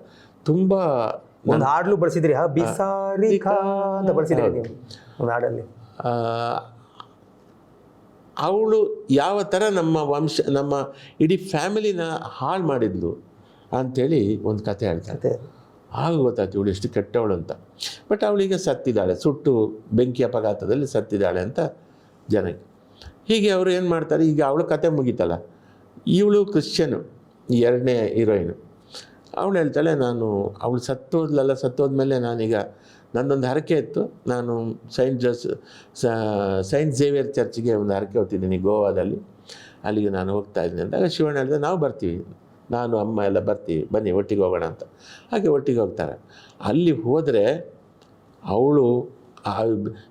ತುಂಬ ಒಂದು ಹಾಡಲು ಬಳಸಿದ್ರಿ, ಅಭಿಸಾರಿಕಾ ಅಂತ ಬಳಸಿದ್ರಿ ನೀವು ಒಂದು ಹಾಡಲ್ಲಿ. ಅವಳು ಯಾವ ಥರ ನಮ್ಮ ಇಡೀ ಫ್ಯಾಮಿಲಿನ ಹಾಳು ಮಾಡಿದ್ಲು ಅಂಥೇಳಿ ಒಂದು ಕತೆ ಹೇಳ್ತಾಳೆ. ಆಗ ಗೊತ್ತಾಯ್ತು ಇವಳು ಎಷ್ಟು ಕೆಟ್ಟವಳು ಅಂತ. ಬಟ್ ಅವಳಿಗೆ ಸತ್ತಿದ್ದಾಳೆ, ಸುಟ್ಟು ಬೆಂಕಿ ಅಪಘಾತದಲ್ಲಿ ಸತ್ತಿದ್ದಾಳೆ ಅಂತ ಜನಕ್ಕೆ. ಹೀಗೆ ಅವರು ಏನು ಮಾಡ್ತಾರೆ, ಈಗ ಅವಳು ಕತೆ ಮುಗೀತಲ್ಲ, ಇವಳು ಕ್ರಿಶ್ಚಿಯನು, ಎರಡನೇ ಹೀರೋಯಿನು. ಅವಳು ಹೇಳ್ತಾಳೆ, ಅವಳು ಸತ್ತೋದ್ಮೇಲೆ ನಾನೀಗ ನನ್ನೊಂದು ಹರಕೆ ಇತ್ತು, ನಾನು ಸೈಂಟ್ ಝೇವಿಯರ್ ಚರ್ಚ್ಗೆ ಒಂದು ಹರಕೆ ಹೊತ್ತಿದ್ದೀನಿ ಗೋವಾದಲ್ಲಿ, ಅಲ್ಲಿಗೆ ನಾನು ಹೋಗ್ತಾ ಇದ್ದೀನಿ ಅಂದಾಗ ಶಿವಣ್ಣ ಹೇಳಿದೆ, ನಾವು ಬರ್ತೀವಿ, ನಾನು ಅಮ್ಮ ಎಲ್ಲ ಬರ್ತೀವಿ, ಬನ್ನಿ ಒಟ್ಟಿಗೆ ಹೋಗೋಣ ಅಂತ. ಹಾಗೆ ಒಟ್ಟಿಗೆ ಹೋಗ್ತಾರೆ. ಅಲ್ಲಿ ಹೋದರೆ ಅವಳು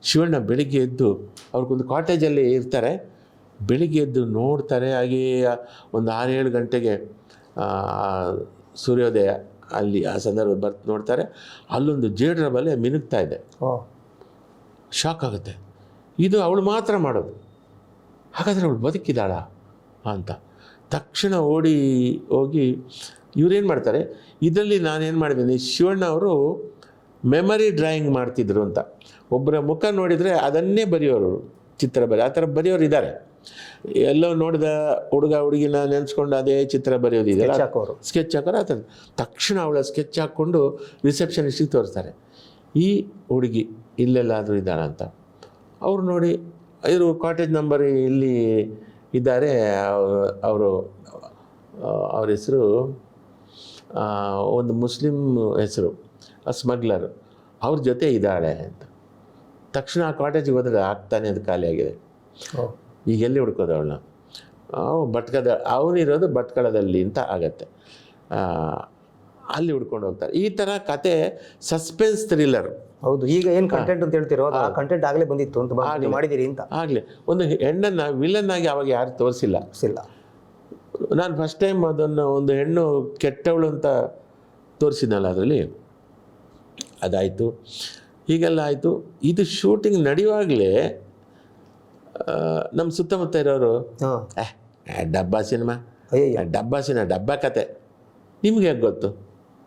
ಶಿವಣ್ಣ ಬೆಳಿಗ್ಗೆ ಎದ್ದು ಅವ್ರಿಗೊಂದು ಕಾಟೇಜಲ್ಲಿ ಇರ್ತಾರೆ. ಬೆಳಿಗ್ಗೆ ಎದ್ದು ನೋಡ್ತಾರೆ, ಹಾಗೇ ಒಂದು 6-7 ಗಂಟೆಗೆ ಸೂರ್ಯೋದಯ ಅಲ್ಲಿ ಆ ಸಂದರ್ಭ ನೋಡ್ತಾರೆ, ಅಲ್ಲೊಂದು ಜೇಡ್ರ ಬಲೆ ಮಿನುಗ್ತಾ ಇದೆ. ಶಾಕ್ ಆಗುತ್ತೆ, ಇದು ಅವಳು ಮಾತ್ರ ಮಾಡೋದು, ಹಾಗಾದರೆ ಅವಳು ಬದುಕಿದಾಳ ಅಂತ. ತಕ್ಷಣ ಹೋಗಿ ಇವರೇನು ಮಾಡ್ತಾರೆ, ಇದರಲ್ಲಿ ನಾನೇನು ಮಾಡಿದ್ದೀನಿ, ಶಿವಣ್ಣ ಅವರು ಮೆಮರಿ ಡ್ರಾಯಿಂಗ್ ಮಾಡ್ತಿದ್ರು ಅಂತ. ಒಬ್ಬರ ಮುಖ ನೋಡಿದರೆ ಅದನ್ನೇ ಬರೆಯೋರು, ಚಿತ್ರ ಆ ಥರ ಬರೆಯೋರು ಇದ್ದಾರೆ. ಎಲ್ಲೋ ನೋಡಿದ ಹುಡುಗ ಹುಡುಗಿನ ನೆನೆಸ್ಕೊಂಡು ಅದೇ ಚಿತ್ರ ಬರೆಯೋದಿದೆಯಲ್ಲ, ಸ್ಕೆಚ್ ಹಾಕೋರು. ಆ ಥರ ತಕ್ಷಣ ಅವಳ ಸ್ಕೆಚ್ ಹಾಕ್ಕೊಂಡು ರಿಸೆಪ್ಷನಿಸ್ಟಿಗೆ ತೋರಿಸ್ತಾರೆ, ಈ ಹುಡುಗಿ ಇಲ್ಲೆಲ್ಲಾದರೂ ಇದ್ದಾಳೆ ಅಂತ. ಅವ್ರು ನೋಡಿ, ಇವರು ಕಾಟೇಜ್ ನಂಬರ್ ಇಲ್ಲಿ ಇದ್ದಾರೆ, ಅವ್ರ ಹೆಸರು ಒಂದು ಮುಸ್ಲಿಂ ಹೆಸರು, ಸ್ಮಗ್ಲರ್, ಅವ್ರ ಜೊತೆ ಇದ್ದಾಳೆ ಅಂತ. ತಕ್ಷಣ ಆ ಕಾಟೇಜಿಗೆ ಹೋದರೆ ಆಗ್ತಾನೆ ಅದು ಖಾಲಿಯಾಗಿದೆ. ಈಗ ಎಲ್ಲಿ ಹುಡ್ಕೋದು ಅವಳನ್ನ? ಅವನಿರೋದು ಭಟ್ಕಳದಲ್ಲಿ ಅಂತ ಆಗತ್ತೆ. ಅಲ್ಲಿ ಹುಡ್ಕೊಂಡು ಹೋಗ್ತಾರೆ. ಈ ಥರ ಕತೆ ಸಸ್ಪೆನ್ಸ್ ಥ್ರಿಲ್ಲರ್. ಹೌದು, ಈಗ ಏನು ಕಂಟೆಂಟ್ ಅಂತ ಹೇಳ್ತಿರೋ ಆ ಕಂಟೆಂಟ್ ಆಗಲೇ ಬಂದಿತ್ತು ಅಂತ ಮಾಡಿದ್ದೀರಿ ಅಂತ. ಆಗಲೇ ಒಂದು ಹೆಣ್ಣನ್ನು ವಿಲನ್ ಆಗಿ ಅವಾಗ ಯಾರು ತೋರಿಸಿಲ್ಲ. ನಾನು ಫಸ್ಟ್ ಟೈಮ್ ಅದನ್ನು ಒಂದು ಹೆಣ್ಣು ಕೆಟ್ಟವಳು ಅಂತ ತೋರಿಸಿದ್ನಲ್ಲ ಅದರಲ್ಲಿ, ಅದಾಯಿತು. ಹೀಗೆಲ್ಲ ಆಯಿತು. ಇದು ಶೂಟಿಂಗ್ ನಡೆಯುವಾಗಲೇ ನಮ್ಮ ಸುತ್ತಮುತ್ತ ಇರೋರು ಡಬ್ಬಾ ಸಿನಿಮಾ, ಡಬ್ಬಾ ಕತೆ, ನಿಮ್ಗೆ ಹೇಗೆ ಗೊತ್ತು?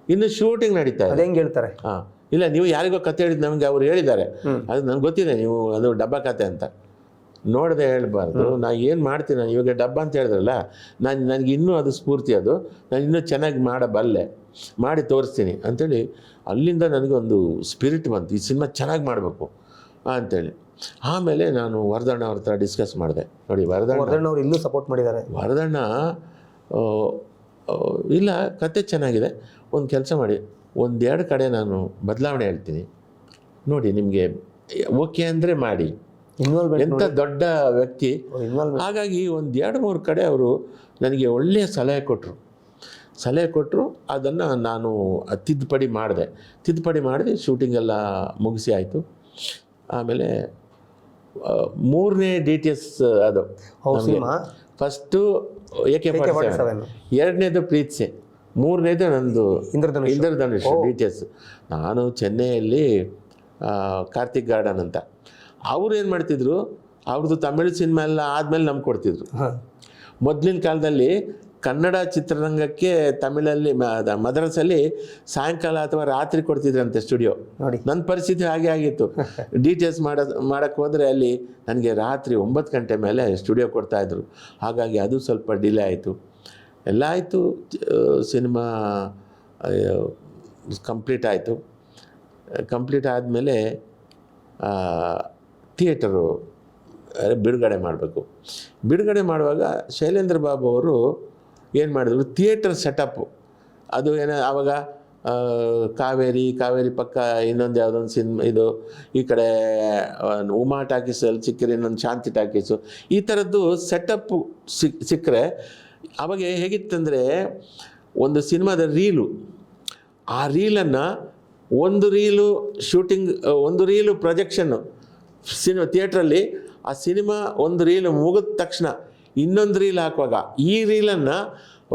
ಇನ್ನು ಶೂಟಿಂಗ್ ನಡೀತಾ ಇದೆ, ಹೆಂಗೆ ಹೇಳ್ತಾರೆ? ಹಾಂ, ಇಲ್ಲ ನೀವು ಯಾರಿಗೋ ಕತೆ ಹೇಳಿದ್ದು ನಮಗೆ ಅವ್ರು ಹೇಳಿದ್ದಾರೆ, ಅದು ನನಗೆ ಗೊತ್ತಿದೆ ನೀವು ಅದು ಡಬ್ಬಾ ಕತೆ ಅಂತ. ನೋಡದೆ ಹೇಳ್ಬಾರ್ದು. ನಾನು ಏನು ಮಾಡ್ತೀನಿ, ನಾನು ಇವಾಗ ಡಬ್ಬ ಅಂತ ಹೇಳಿದ್ರಲ್ಲ, ನನಗೆ ಇನ್ನೂ ಅದು ಸ್ಫೂರ್ತಿ, ಅದು ನಾನು ಇನ್ನೂ ಚೆನ್ನಾಗಿ ಮಾಡಬಲ್ಲೆ, ಮಾಡಿ ತೋರಿಸ್ತೀನಿ ಅಂಥೇಳಿ ಅಲ್ಲಿಂದ ನನಗೊಂದು ಸ್ಪಿರಿಟ್ ಬಂತು, ಈ ಸಿನಿಮಾ ಚೆನ್ನಾಗಿ ಮಾಡಬೇಕು ಅಂಥೇಳಿ. ಆಮೇಲೆ ನಾನು ವರದಣ್ಣ ಅವ್ರ ಹತ್ರ ಡಿಸ್ಕಸ್ ಮಾಡಿದೆ. ನೋಡಿ, ವರದಣ್ಣ ಅವ್ರು ಇನ್ನೂ ಸಪೋರ್ಟ್ ಮಾಡಿದ್ದಾರೆ. ವರದಣ್ಣ ಇಲ್ಲ, ಕತೆ ಚೆನ್ನಾಗಿದೆ, ಒಂದು ಕೆಲಸ ಮಾಡಿ, 1-2 ಕಡೆ ನಾನು ಬದಲಾವಣೆ ಹೇಳ್ತೀನಿ ನೋಡಿ, ನಿಮಗೆ ಓಕೆ ಅಂದರೆ ಮಾಡಿ. ಎಂಥ ದೊಡ್ಡ ವ್ಯಕ್ತಿ. ಹಾಗಾಗಿ 1-2-3 ಕಡೆ ಅವರು ನನಗೆ ಒಳ್ಳೆಯ ಸಲಹೆ ಕೊಟ್ಟರು. ಅದನ್ನು ನಾನು ತಿದ್ದುಪಡಿ ಮಾಡಿದೆ. ಶೂಟಿಂಗೆಲ್ಲ ಮುಗಿಸಿ ಆಯಿತು. ಆಮೇಲೆ 3ನೇ DTS ಅದು ಫಸ್ಟು AK-47, 2ನೇದು ಪ್ರೀತ್ಸೆ, 3ನೇದು ನಂದು ಇಂದ್ರಧನುಷ್ DTS. ನಾನು ಚೆನ್ನೈಯಲ್ಲಿ ಕಾರ್ತಿಕ್ ಗಾರ್ಡನ್ ಅಂತ. ಅವ್ರು ಏನು ಮಾಡ್ತಿದ್ರು, ಅವ್ರದ್ದು ತಮಿಳು ಸಿನಿಮಾ ಎಲ್ಲ ಆದಮೇಲೆ ನಮ್ಗೆ ಕೊಡ್ತಿದ್ರು. ಮೊದಲಿನ ಕಾಲದಲ್ಲಿ ಕನ್ನಡ ಚಿತ್ರರಂಗಕ್ಕೆ ತಮಿಳಲ್ಲಿ ಮದ್ರಾಸಲ್ಲಿ ಸಾಯಂಕಾಲ ಅಥವಾ ರಾತ್ರಿ ಕೊಡ್ತಿದ್ರಂತೆ ಸ್ಟುಡಿಯೋ. ನೋಡಿ, ನನ್ನ ಪರಿಸ್ಥಿತಿ ಹಾಗೆ ಆಗಿತ್ತು. ಡೀಟೇಲ್ಸ್ ಮಾಡೋಕ್ಕೆ ಹೋದರೆ ಅಲ್ಲಿ ನನಗೆ ರಾತ್ರಿ 9 ಗಂಟೆ ಮೇಲೆ ಸ್ಟುಡಿಯೋ ಕೊಡ್ತಾಯಿದ್ರು. ಹಾಗಾಗಿ ಅದು ಸ್ವಲ್ಪ ಡಿಲೇ ಆಯಿತು. ಎಲ್ಲ ಆಯಿತು, ಸಿನಿಮಾ ಕಂಪ್ಲೀಟ್ ಆಯಿತು. ಕಂಪ್ಲೀಟ್ ಆದಮೇಲೆ ಥಿಯೇಟರು ಬಿಡುಗಡೆ ಮಾಡಬೇಕು. ಬಿಡುಗಡೆ ಮಾಡುವಾಗ ಶೈಲೇಂದ್ರ ಬಾಬು ಅವರು ಏನು ಮಾಡಿದ್ರು, ಥಿಯೇಟರ್ ಸೆಟಪ್ಪು ಅದು ಆವಾಗ ಕಾವೇರಿ ಪಕ್ಕ ಇನ್ನೊಂದು ಯಾವುದೊಂದು ಸಿನಿಮಾ, ಇದು ಈ ಕಡೆ ಉಮಾ ಟಾಕೀಸಲ್ಲಿ ಸಿಕ್ಕರೆ ಇನ್ನೊಂದು ಶಾಂತಿ ಟಾಕೀಸು, ಈ ಥರದ್ದು ಸೆಟಪ್ಪು ಸಿಕ್ಕರೆ ಆವಾಗ ಹೇಗಿತ್ತಂದರೆ, ಒಂದು ಸಿನಿಮಾದ ರೀಲು, ಆ ರೀಲನ್ನು ಒಂದು ರೀಲು ಶೂಟಿಂಗ್, ಒಂದು ರೀಲು ಪ್ರೊಜೆಕ್ಷನ್ನು ಥಿಯೇಟ್ರಲ್ಲಿ, ಆ ಸಿನಿಮಾ ಒಂದು ರೀಲು ಮುಗಿದ ತಕ್ಷಣ ಇನ್ನೊಂದು ರೀಲ್ ಹಾಕುವಾಗ ಈ ರೀಲನ್ನು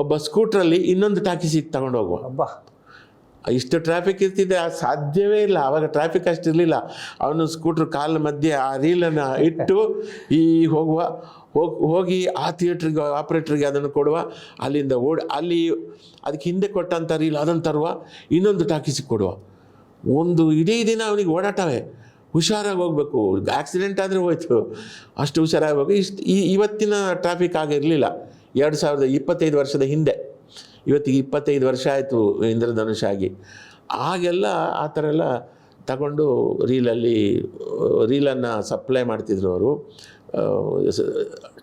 ಒಬ್ಬ ಸ್ಕೂಟ್ರಲ್ಲಿ ಇನ್ನೊಂದು ಟಾಕೀಸಿಗೆ ತಗೊಂಡು ಹೋಗುವ. ಅಬ್ಬಾ, ಇಷ್ಟು ಟ್ರಾಫಿಕ್ ಇರ್ತಿದೆ, ಸಾಧ್ಯವೇ ಇಲ್ಲ. ಆವಾಗ ಟ್ರಾಫಿಕ್ ಅಷ್ಟಿರಲಿಲ್ಲ. ಅವನು ಸ್ಕೂಟ್ರ್ ಕಾಲ ಮಧ್ಯೆ ಆ ರೀಲನ್ನು ಇಟ್ಟು ಹೋಗಿ ಆ ಥಿಯೇಟ್ರಿಗೆ ಆಪ್ರೇಟ್ರಿಗೆ ಅದನ್ನು ಕೊಡುವ, ಅಲ್ಲಿಂದ ಅಲ್ಲಿ ಅದಕ್ಕೆ ಹಿಂದೆ ಕೊಟ್ಟಂಥ ರೀಲ್ ಅದನ್ನು ತರುವ, ಇನ್ನೊಂದು ಟಾಕೀಸಿಗೆ ಕೊಡುವ. ಒಂದು ಇಡೀ ದಿನ ಅವನಿಗೆ ಓಡಾಟವೇ. ಹುಷಾರಾಗಿ ಹೋಗಬೇಕು, ಆಕ್ಸಿಡೆಂಟ್ ಆದರೆ ಹೋಯ್ತು, ಅಷ್ಟು ಹುಷಾರಾಗಬೇಕು. ಇವತ್ತಿನ ಟ್ರಾಫಿಕ್ ಆಗಿರಲಿಲ್ಲ. 2025 ವರ್ಷದ ಹಿಂದೆ, ಇವತ್ತಿಗೆ 25 ವರ್ಷ ಆಯಿತು ಇಂದ್ರಧನುಷ್ ಆಗಿ. ಆಗೆಲ್ಲ ಆ ಥರ ಎಲ್ಲ ತಗೊಂಡು ರೀಲನ್ನು ಸಪ್ಲೈ ಮಾಡ್ತಿದ್ರು ಅವರು.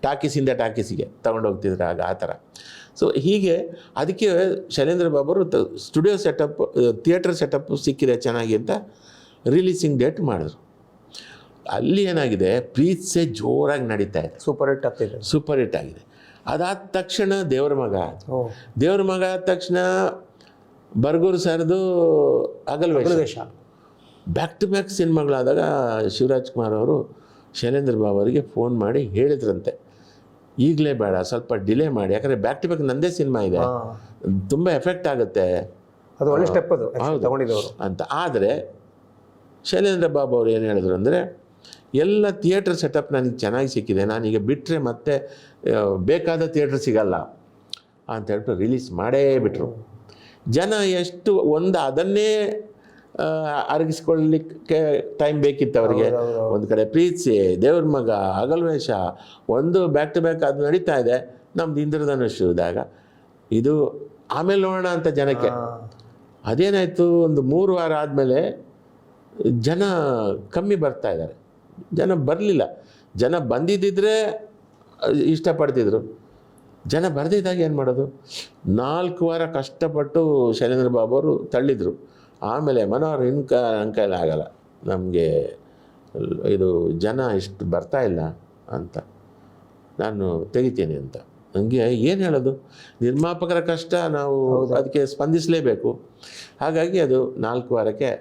ಟಾಕೀಸಿಂದ ಟಾಕೀಸಿಗೆ ತಗೊಂಡೋಗ್ತಿದ್ರು ಆಗ, ಆ ಥರ. ಸೊ ಹೀಗೆ ಅದಕ್ಕೆ ಶೈಲೇಂದ್ರ ಬಾಬರು ಸ್ಟುಡಿಯೋ ಸೆಟಪ್, ಥಿಯೇಟರ್ ಸೆಟಪ್ ಸಿಕ್ಕಿದೆ ಚೆನ್ನಾಗಿ ಅಂತ ರಿಲೀಸಿಂಗ್ ಡೇಟ್ ಮಾಡಿದ್ರು. ಅಲ್ಲಿ ಏನಾಗಿದೆ, ಪ್ರೀತ್ಸೆ ಜೋರಾಗಿ ನಡೀತಾ ಇದೆ, ಸೂಪರ್ ಹಿಟ್ ಆಗ್ತಿದೆ, ಸೂಪರ್ ಹಿಟ್ ಆಗಿದೆ. ಅದಾದ ತಕ್ಷಣ ದೇವ್ರ ಮಗ ಆದ ತಕ್ಷಣ ಬರ್ಗೂರು ಸರ್ದು ಹಗಲುವೇಷ, ಬ್ಯಾಕ್ ಟು ಬ್ಯಾಕ್ ಸಿನಿಮಾಗಳಾದಾಗ ಶಿವರಾಜ್ ಕುಮಾರ್ ಅವರು ಶೈಲೇಂದ್ರ ಬಾಬು ಅವರಿಗೆ ಫೋನ್ ಮಾಡಿ ಹೇಳಿದ್ರಂತೆ, ಈಗಲೇ ಬೇಡ, ಸ್ವಲ್ಪ ಡಿಲೇ ಮಾಡಿ, ಯಾಕಂದರೆ ಬ್ಯಾಕ್ ಟು ಬ್ಯಾಕ್ ನಂದೇ ಸಿನಿಮಾ ಇದೆ, ತುಂಬ ಎಫೆಕ್ಟ್ ಆಗುತ್ತೆ, ಅದು ಒಳ್ಳೆ ಸ್ಟೆಪ್ ಅದು ತಗೊಂಡಿದ್ದವರು ಅಂತ. ಆದರೆ ಶೈಲೇಂದ್ರ ಬಾಬು ಅವರು ಏನು ಹೇಳಿದ್ರು ಅಂದರೆ, ಎಲ್ಲ ಥಿಯೇಟರ್ ಸೆಟಪ್ ನನಗೆ ಚೆನ್ನಾಗಿ ಸಿಕ್ಕಿದೆ, ನಾನೀಗ ಬಿಟ್ಟರೆ ಮತ್ತೆ ಬೇಕಾದ ಥಿಯೇಟ್ರ್ ಸಿಗಲ್ಲ ಅಂತ ಹೇಳ್ಬಿಟ್ಟು ರಿಲೀಸ್ ಮಾಡೇ ಬಿಟ್ಟರು. ಜನ ಎಷ್ಟು ಅದನ್ನೇ ಅರಗಿಸ್ಕೊಳ್ಳಲಿಕ್ಕೆ ಟೈಮ್ ಬೇಕಿತ್ತು ಅವರಿಗೆ. ಒಂದು ಕಡೆ ಪ್ರೀತ್ಸೆ, ದೇವ್ರ ಮಗ, ಹಗಲುವೇಷ, ಒಂದು ಬ್ಯಾಕ್ ಟು ಬ್ಯಾಕ್ ಅದು ನಡೀತಾ ಇದೆ. ನಮ್ದು ಇಂದ್ರಧನುಷ್ ಇದ್ದಾಗ ಇದು ಆಮೇಲೆ ನೋಡೋಣ ಅಂತ ಜನಕ್ಕೆ. ಅದೇನಾಯಿತು, ಒಂದು 3 ವಾರ ಆದಮೇಲೆ ಜನ ಕಮ್ಮಿ ಬರ್ತಾ ಇದ್ದಾರೆ. ಜನ ಬರಲಿಲ್ಲ. ಜನ ಬಂದಿದ್ದಿದ್ರೆ ಇಷ್ಟಪಡ್ತಿದ್ರು. ಜನ ಬರೆದಿದ್ದಾಗ ಏನು ಮಾಡೋದು, 4 ವಾರ ಕಷ್ಟಪಟ್ಟು ಶೈಲೇಂದ್ರ ಬಾಬು ಅವರು ತಳ್ಳಿದರು. ಆಮೇಲೆ ಮನೋಹರ್ ಅಂಕೈಲಿ ಆಗಲ್ಲ, ನಮಗೆ ಇದು ಜನ ಇಷ್ಟು ಬರ್ತಾ ಇಲ್ಲ ಅಂತ, ನಾನು ತೆಗಿತೀನಿ ಅಂತ. ನನಗೆ ಏನು ಹೇಳೋದು, ನಿರ್ಮಾಪಕರ ಕಷ್ಟ, ನಾವು ಅದಕ್ಕೆ ಸ್ಪಂದಿಸಲೇಬೇಕು. ಹಾಗಾಗಿ ಅದು 4 ವಾರಕ್ಕೆ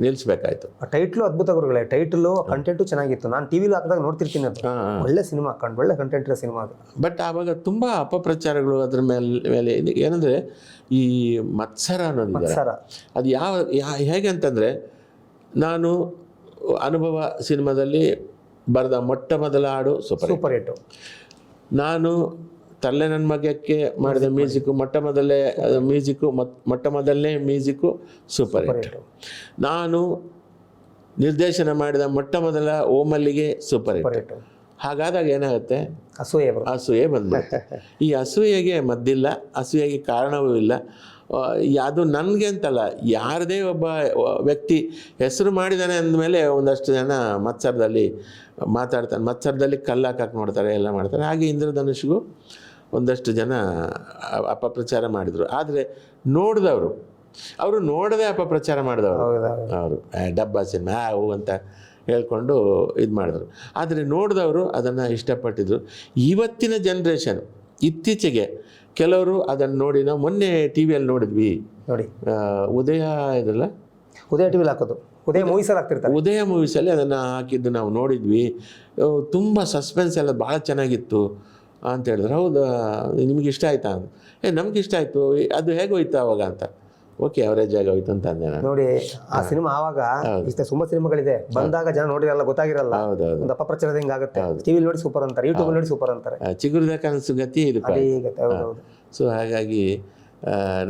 ನಿಲ್ಲಿಸ್ಬೇಕಾಯ್ತು. ಟೈಟ್ಲು ಅದ್ಭುತ ಗುರುಗಳೇ, ಟೈಟಲು ಕಂಟೆಂಟು ಚೆನ್ನಾಗಿತ್ತು. ನಾನು ಟಿವಿಲಿ ಹಾಕಿದಾಗ ನೋಡ್ತಿರ್ತೀನಿ, ಅದು ಒಳ್ಳೆ ಸಿನಿಮಾ, ಒಳ್ಳೆ ಕಂಟೆಂಟ್ ಇರೋ ಸಿನಿಮಾ ಅದು. ಬಟ್ ಆವಾಗ ತುಂಬ ಅಪಪ್ರಚಾರಗಳು ಅದ್ರ ಮೇಲೆ ಏನಂದರೆ, ಈ ಮತ್ಸರ ಅನ್ನೋದಿದೆ, ಅದು ಹೇಗೆ ಅಂತಂದರೆ, ನಾನು ಅನುಭವ ಸಿನಿಮಾದಲ್ಲಿ ಬರೆದ ಮೊಟ್ಟ ಮೊದಲ ಹಾಡು ಸೂಪರ್ ಹಿಟ್ಟು. ನಾನು ತರ್ಲೆ ನನ್ನ ಮಗಕ್ಕೆ ಮಾಡಿದ ಮ್ಯೂಸಿಕ್ಕು ಮೊಟ್ಟ ಮೊದಲನೇ ಮ್ಯೂಸಿಕ್ಕು ಸೂಪರ್ ಹಿಟ್. ನಾನು ನಿರ್ದೇಶನ ಮಾಡಿದ ಮೊಟ್ಟ ಮೊದಲ ಓಮಲ್ಲಿಗೆ ಸೂಪರ್ ಹಿಟ್. ಹಾಗಾದಾಗ ಏನಾಗುತ್ತೆ, ಅಸೂಯೆ ಬಂದ್ಬಿಡುತ್ತೆ. ಈ ಅಸೂಯೆಗೆ ಮದ್ದಿಲ್ಲ, ಅಸೂಯೆಗೆ ಕಾರಣವೂ ಇಲ್ಲ. ಅದು ನನಗೆ ಅಂತಲ್ಲ, ಯಾರದೇ ಒಬ್ಬ ವ್ಯಕ್ತಿ ಹೆಸರು ಮಾಡಿದ್ದಾನೆ ಅಂದಮೇಲೆ ಒಂದಷ್ಟು ಜನ ಮತ್ಸರದಲ್ಲಿ ಮತ್ಸರದಲ್ಲಿ ಕಲ್ಲು ಹಾಕಕ್ಕೆ ನೋಡ್ತಾರೆ, ಎಲ್ಲ ಮಾಡ್ತಾರೆ. ಹಾಗೆ ಇಂದ್ರಧನುಷ್ಗೂ ಒಂದಷ್ಟು ಜನ ಅಪಪ್ರಚಾರ ಮಾಡಿದರು. ಆದರೆ ಅವರು ನೋಡದೆ ಅಪಪ್ರಚಾರ ಮಾಡಿದವರು. ಅವರು ಡಬ್ಬಾ ಸಿನಿಮಾ ಅವು ಅಂತ ಹೇಳ್ಕೊಂಡು ಇದು ಮಾಡಿದ್ರು. ಆದರೆ ನೋಡಿದವರು ಅದನ್ನು ಇಷ್ಟಪಟ್ಟಿದ್ರು. ಇವತ್ತಿನ ಜನ್ರೇಷನ್ ಇತ್ತೀಚೆಗೆ ಕೆಲವರು ಅದನ್ನು ನೋಡಿ, ನಾವು ಮೊನ್ನೆ ಟಿ ವಿಯಲ್ಲಿ ನೋಡಿದ್ವಿ ನೋಡಿ, ಉದಯ ಇದಲ್ಲ, ಉದಯ ಟಿ ವಿಲಿ ಹಾಕೋದು, ಉದಯ ಮೂವೀಸಲ್ಲಿ ಹಾಕ್ತಿರ್ತಾರೆ, ಉದಯ ಮೂವೀಸಲ್ಲಿ ಅದನ್ನು ಹಾಕಿದ್ದು ನಾವು ನೋಡಿದ್ವಿ. ತುಂಬ ಸಸ್ಪೆನ್ಸ್ ಎಲ್ಲ ಭಾಳ ಚೆನ್ನಾಗಿತ್ತು ಅಂತ ಹೇಳಿದ್ರು. ಹೌದಾ, ನಿಮಗೆ ಇಷ್ಟ ಆಯ್ತಾ? ನಮ್ಗೆ ಇಷ್ಟ ಆಯಿತು. ಅದು ಹೇಗೋಯ್ತು ಅವಾಗ ಅಂತ. ಓಕೆ ಅವರೇಜ್ ಆಗಿ ಹೋಯ್ತು ಅಂತ ಅಂದೆ ನಾನು. ನೋಡಿ ಆ ಸಿನಿಮಾ ಆವಾಗ ಇಷ್ಟ ತುಂಬಾ ಸಿನಿಮಾಗಳಿದೆ, ಬಂದಾಗ ಜನ ನೋಡಿರಲ್ಲ, ಗೊತ್ತಾಗಿರಲ್ಲ, ಹೌದೌದು, ಒಂದು ಅಪಪ್ರಚಾರದ ಹಿಂಗಾಗುತ್ತೆ. ಟಿವಿಲಿ ನೋಡಿ ಸೂಪರ್ ಅಂತಾರೆ, ಯೂಟ್ಯೂಬ್ ನೋಡಿ ಸೂಪರ್ ಅಂತಾರೆ. ಚಿಗುರಿದ ಕನಸು ಗತಿ ಇದು. ಹೌದೌದು. ಸೊ ಹಾಗಾಗಿ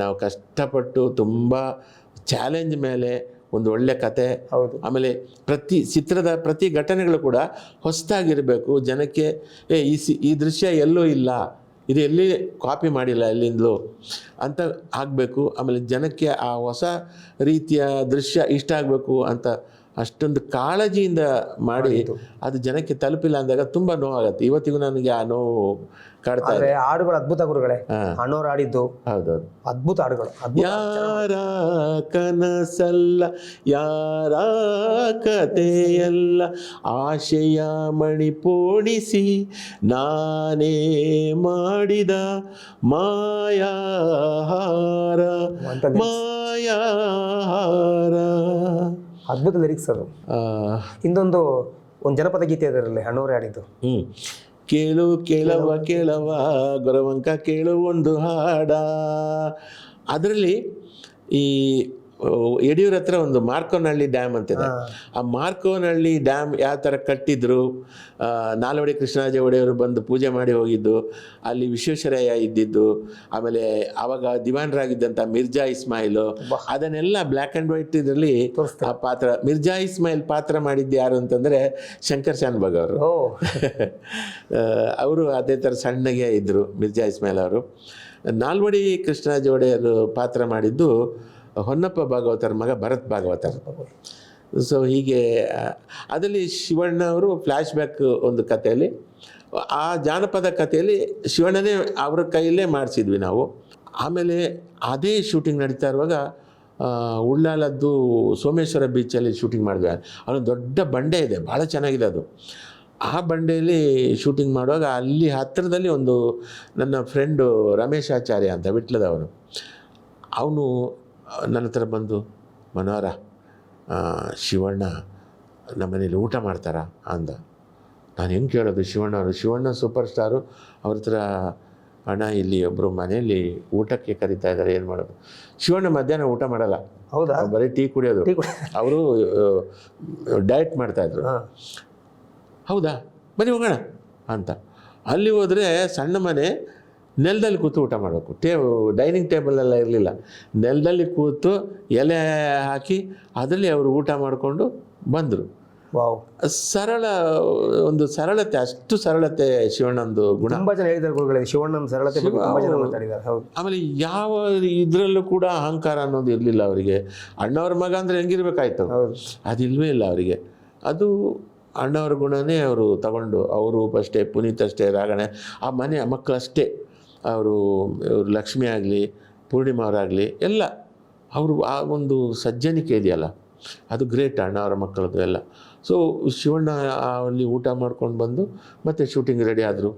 ನಾವು ಕಷ್ಟಪಟ್ಟು ತುಂಬ ಚಾಲೆಂಜ್ ಮೇಲೆ ಒಂದು ಒಳ್ಳೆ ಕತೆ, ಆಮೇಲೆ ಪ್ರತಿ ಘಟನೆಗಳು ಕೂಡ ಹೊಸದಾಗಿರಬೇಕು. ಜನಕ್ಕೆ ಈ ದೃಶ್ಯ ಎಲ್ಲೂ ಇಲ್ಲ, ಇದು ಎಲ್ಲಿ ಕಾಪಿ ಮಾಡಿಲ್ಲ ಎಲ್ಲಿಂದಲೂ ಅಂತ ಆಗಬೇಕು. ಆಮೇಲೆ ಜನಕ್ಕೆ ಆ ಹೊಸ ರೀತಿಯ ದೃಶ್ಯ ಇಷ್ಟ ಆಗಬೇಕು ಅಂತ ಅಷ್ಟೊಂದು ಕಾಳಜಿಯಿಂದ ಮಾಡಿ ಅದು ಜನಕ್ಕೆ ತಲುಪಿಲ್ಲ ಅಂದಾಗ ತುಂಬ ನೋವಾಗತ್ತೆ. ಇವತ್ತಿಗೂ ನನಗೆ ಆ ನೋವು ಕಾಡ್ತಾ ಇದೆ. ಹಾಡುಗಳು ಅದ್ಭುತ ಗುರುಗಳೇ, ಅಣ್ಣವ್ರು ಆಡಿದ್ದು. ಹೌದೌದು, ಅದ್ಭುತ ಹಾಡುಗಳು. ಯಾರ ಕನಸಲ್ಲ ಯಾರ ಕತೆಯಲ್ಲ, ಆಶೆಯ ಮಣಿಪೋಣಿಸಿ ನಾನೇ ಮಾಡಿದ ಮಾಯಾಹಾರ ಮಾಯಾಹಾರ. ಅದ್ಭುತ ಲಿರಿಕ್ಸ್ ಅದು. ಒಂದು ಜನಪದ ಗೀತೆ ಅದರಲ್ಲಿ ಅಣ್ಣವ್ರೆ ಆಡಿದ್ದು. ಕೇಳು ಕೇಳವ ಕೇಳವ ಗೊರವಂಕ ಕೇಳು ಒಂದು ಹಾಡ. ಅದರಲ್ಲಿ ಈ ಯಡಿಯೂರ ಹತ್ರ ಒಂದು ಮಾರ್ಕೋನಹಳ್ಳಿ ಡ್ಯಾಮ್ ಅಂತಿದೆ. ಆ ಮಾರ್ಕೋನಹಳ್ಳಿ ಡ್ಯಾಮ್ ಯಾವ ಥರ ಕಟ್ಟಿದ್ರು, ನಾಲ್ವಡಿ ಕೃಷ್ಣರಾಜ ಒಡೆಯವರು ಬಂದು ಪೂಜೆ ಮಾಡಿ ಹೋಗಿದ್ದು, ಅಲ್ಲಿ ವಿಶ್ವೇಶ್ವರಯ್ಯ ಇದ್ದಿದ್ದು, ಆಮೇಲೆ ಆವಾಗ ದಿವಾನರಾಗಿದ್ದಂಥ ಮಿರ್ಜಾ ಇಸ್ಮಾಯಿಲು, ಅದನ್ನೆಲ್ಲ ಬ್ಲ್ಯಾಕ್ ಆ್ಯಂಡ್ ವೈಟ್ ಇದರಲ್ಲಿ ಆ ಪಾತ್ರ. ಮಿರ್ಜಾ ಇಸ್ಮಾಯಿಲ್ ಪಾತ್ರ ಮಾಡಿದ್ದು ಯಾರು ಅಂತಂದರೆ ಶಂಕರ್ ಶಾನ್ಭಾಗ್ ಅವರು. ಅವರು ಅದೇ ಥರ ಸಣ್ಣಗೆ ಇದ್ದರು ಮಿರ್ಜಾ ಇಸ್ಮಾಯಿಲ್ ಅವರು. ನಾಲ್ವಡಿ ಕೃಷ್ಣರಾಜ ಒಡೆಯರು ಪಾತ್ರ ಮಾಡಿದ್ದು ಹೊನ್ನಪ್ಪ ಭಾಗವತರ ಮಗ ಭರತ್ ಭಾಗವತರ್. ಸೊ ಹೀಗೆ ಅದರಲ್ಲಿ ಶಿವಣ್ಣ ಅವರು ಫ್ಲ್ಯಾಶ್ ಬ್ಯಾಕ್ ಒಂದು ಕಥೆಯಲ್ಲಿ, ಆ ಜಾನಪದ ಕಥೆಯಲ್ಲಿ ಶಿವಣ್ಣನೇ ಅವರ ಕೈಯಲ್ಲೇ ಮಾಡಿಸಿದ್ವಿ ನಾವು. ಆಮೇಲೆ ಅದೇ ಶೂಟಿಂಗ್ ನಡೀತಾ ಇರುವಾಗ ಉಳ್ಳಾಲದ್ದು ಸೋಮೇಶ್ವರ ಬೀಚಲ್ಲಿ ಶೂಟಿಂಗ್ ಮಾಡಿದ್ವಿ. ಅಲ್ಲೊಂದು ದೊಡ್ಡ ಬಂಡೆ ಇದೆ, ಭಾಳ ಚೆನ್ನಾಗಿದೆ ಅದು. ಆ ಬಂಡೆಯಲ್ಲಿ ಶೂಟಿಂಗ್ ಮಾಡುವಾಗ ಅಲ್ಲಿ ಹತ್ತಿರದಲ್ಲಿ ಒಂದು ನನ್ನ ಫ್ರೆಂಡು ರಮೇಶ್ ಆಚಾರ್ಯ ಅಂತ ವಿಟ್ಲದವನು, ಅವನು ನನ್ನ ಹತ್ರ ಬಂದು, ಮನೋಹರ ಶಿವಣ್ಣ ನಮ್ಮನೇಲಿ ಊಟ ಮಾಡ್ತಾರಾ ಅಂದ. ನಾನು ಹೆಂಗೆ ಕೇಳೋದು, ಶಿವಣ್ಣ ಸೂಪರ್ ಸ್ಟಾರು, ಅವ್ರ ಹತ್ರ ಅಣ್ಣ ಇಲ್ಲಿ ಒಬ್ಬರು ಮನೆಯಲ್ಲಿ ಊಟಕ್ಕೆ ಕರೀತಾ ಇದ್ದಾರೆ, ಏನು ಮಾಡೋದು. ಶಿವಣ್ಣ ಮಧ್ಯಾಹ್ನ ಊಟ ಮಾಡಲ್ಲ. ಹೌದಾ? ಬರೀ ಟೀ ಕುಡಿಯೋದು. ಅವರು ಡಯಟ್ ಮಾಡ್ತಾಯಿದ್ರು. ಹೌದಾ, ಬನ್ನಿ ಹೋಗೋಣ ಅಂತ. ಅಲ್ಲಿ ಹೋದರೆ ಸಣ್ಣ ಮನೆ, ನೆಲದಲ್ಲಿ ಕೂತು ಊಟ ಮಾಡಬೇಕು. ಡೈನಿಂಗ್ ಟೇಬಲೆಲ್ಲ ಇರಲಿಲ್ಲ, ನೆಲದಲ್ಲಿ ಕೂತು ಎಲೆ ಹಾಕಿ ಅದರಲ್ಲಿ ಅವರು ಊಟ ಮಾಡಿಕೊಂಡು ಬಂದರು. ಒಂದು ಸರಳತೆ, ಅಷ್ಟು ಸರಳತೆ ಶಿವಣ್ಣಂದು ಗುಣ. ತುಂಬ ಜನ ಹೇಳಿದ್ದಾರೆ ಗುರುಗಳೇ ಶಿವಣ್ಣನ ಸರಳತೆ ಬಗ್ಗೆ ತುಂಬ ಜನ ಮಾತಾಡಿದ್ದಾರೆ. ಹೌದು. ಆಮೇಲೆ ಯಾವ ಇದರಲ್ಲೂ ಕೂಡ ಅಹಂಕಾರ ಅನ್ನೋದು ಇರಲಿಲ್ಲ ಅವರಿಗೆ. ಅಣ್ಣವ್ರ ಮಗ ಅಂದರೆ ಹೆಂಗಿರ್ಬೇಕಾಯ್ತು, ಅದಿಲ್ವೇ ಇಲ್ಲ ಅವರಿಗೆ. ಅದು ಅಣ್ಣವ್ರ ಗುಣನೇ ಅವರು ತಗೊಂಡು, ಅವರು ಅಷ್ಟೇ, ಪುನೀತ್ ಅಷ್ಟೇ, ರಾಗಣೆ, ಆ ಮನೆ ಮಕ್ಕಳಷ್ಟೇ, ಅವರು ಲಕ್ಷ್ಮಿ ಆಗಲಿ, ಪೂರ್ಣಿಮಾ ಅವರಾಗಲಿ ಎಲ್ಲ, ಅವರು ಆ ಒಂದು ಸಜ್ಜನಿಕೆ ಇದೆಯಲ್ಲ, ಅದು ಗ್ರೇಟ್ ಅಣ್ಣವರ ಮಕ್ಕಳದ್ದು ಎಲ್ಲ. ಸೊ ಶಿವಣ್ಣ ಅಲ್ಲಿ ಊಟ ಮಾಡ್ಕೊಂಡು ಬಂದು ಮತ್ತೆ ಶೂಟಿಂಗ್ ರೆಡಿ ಆದರು.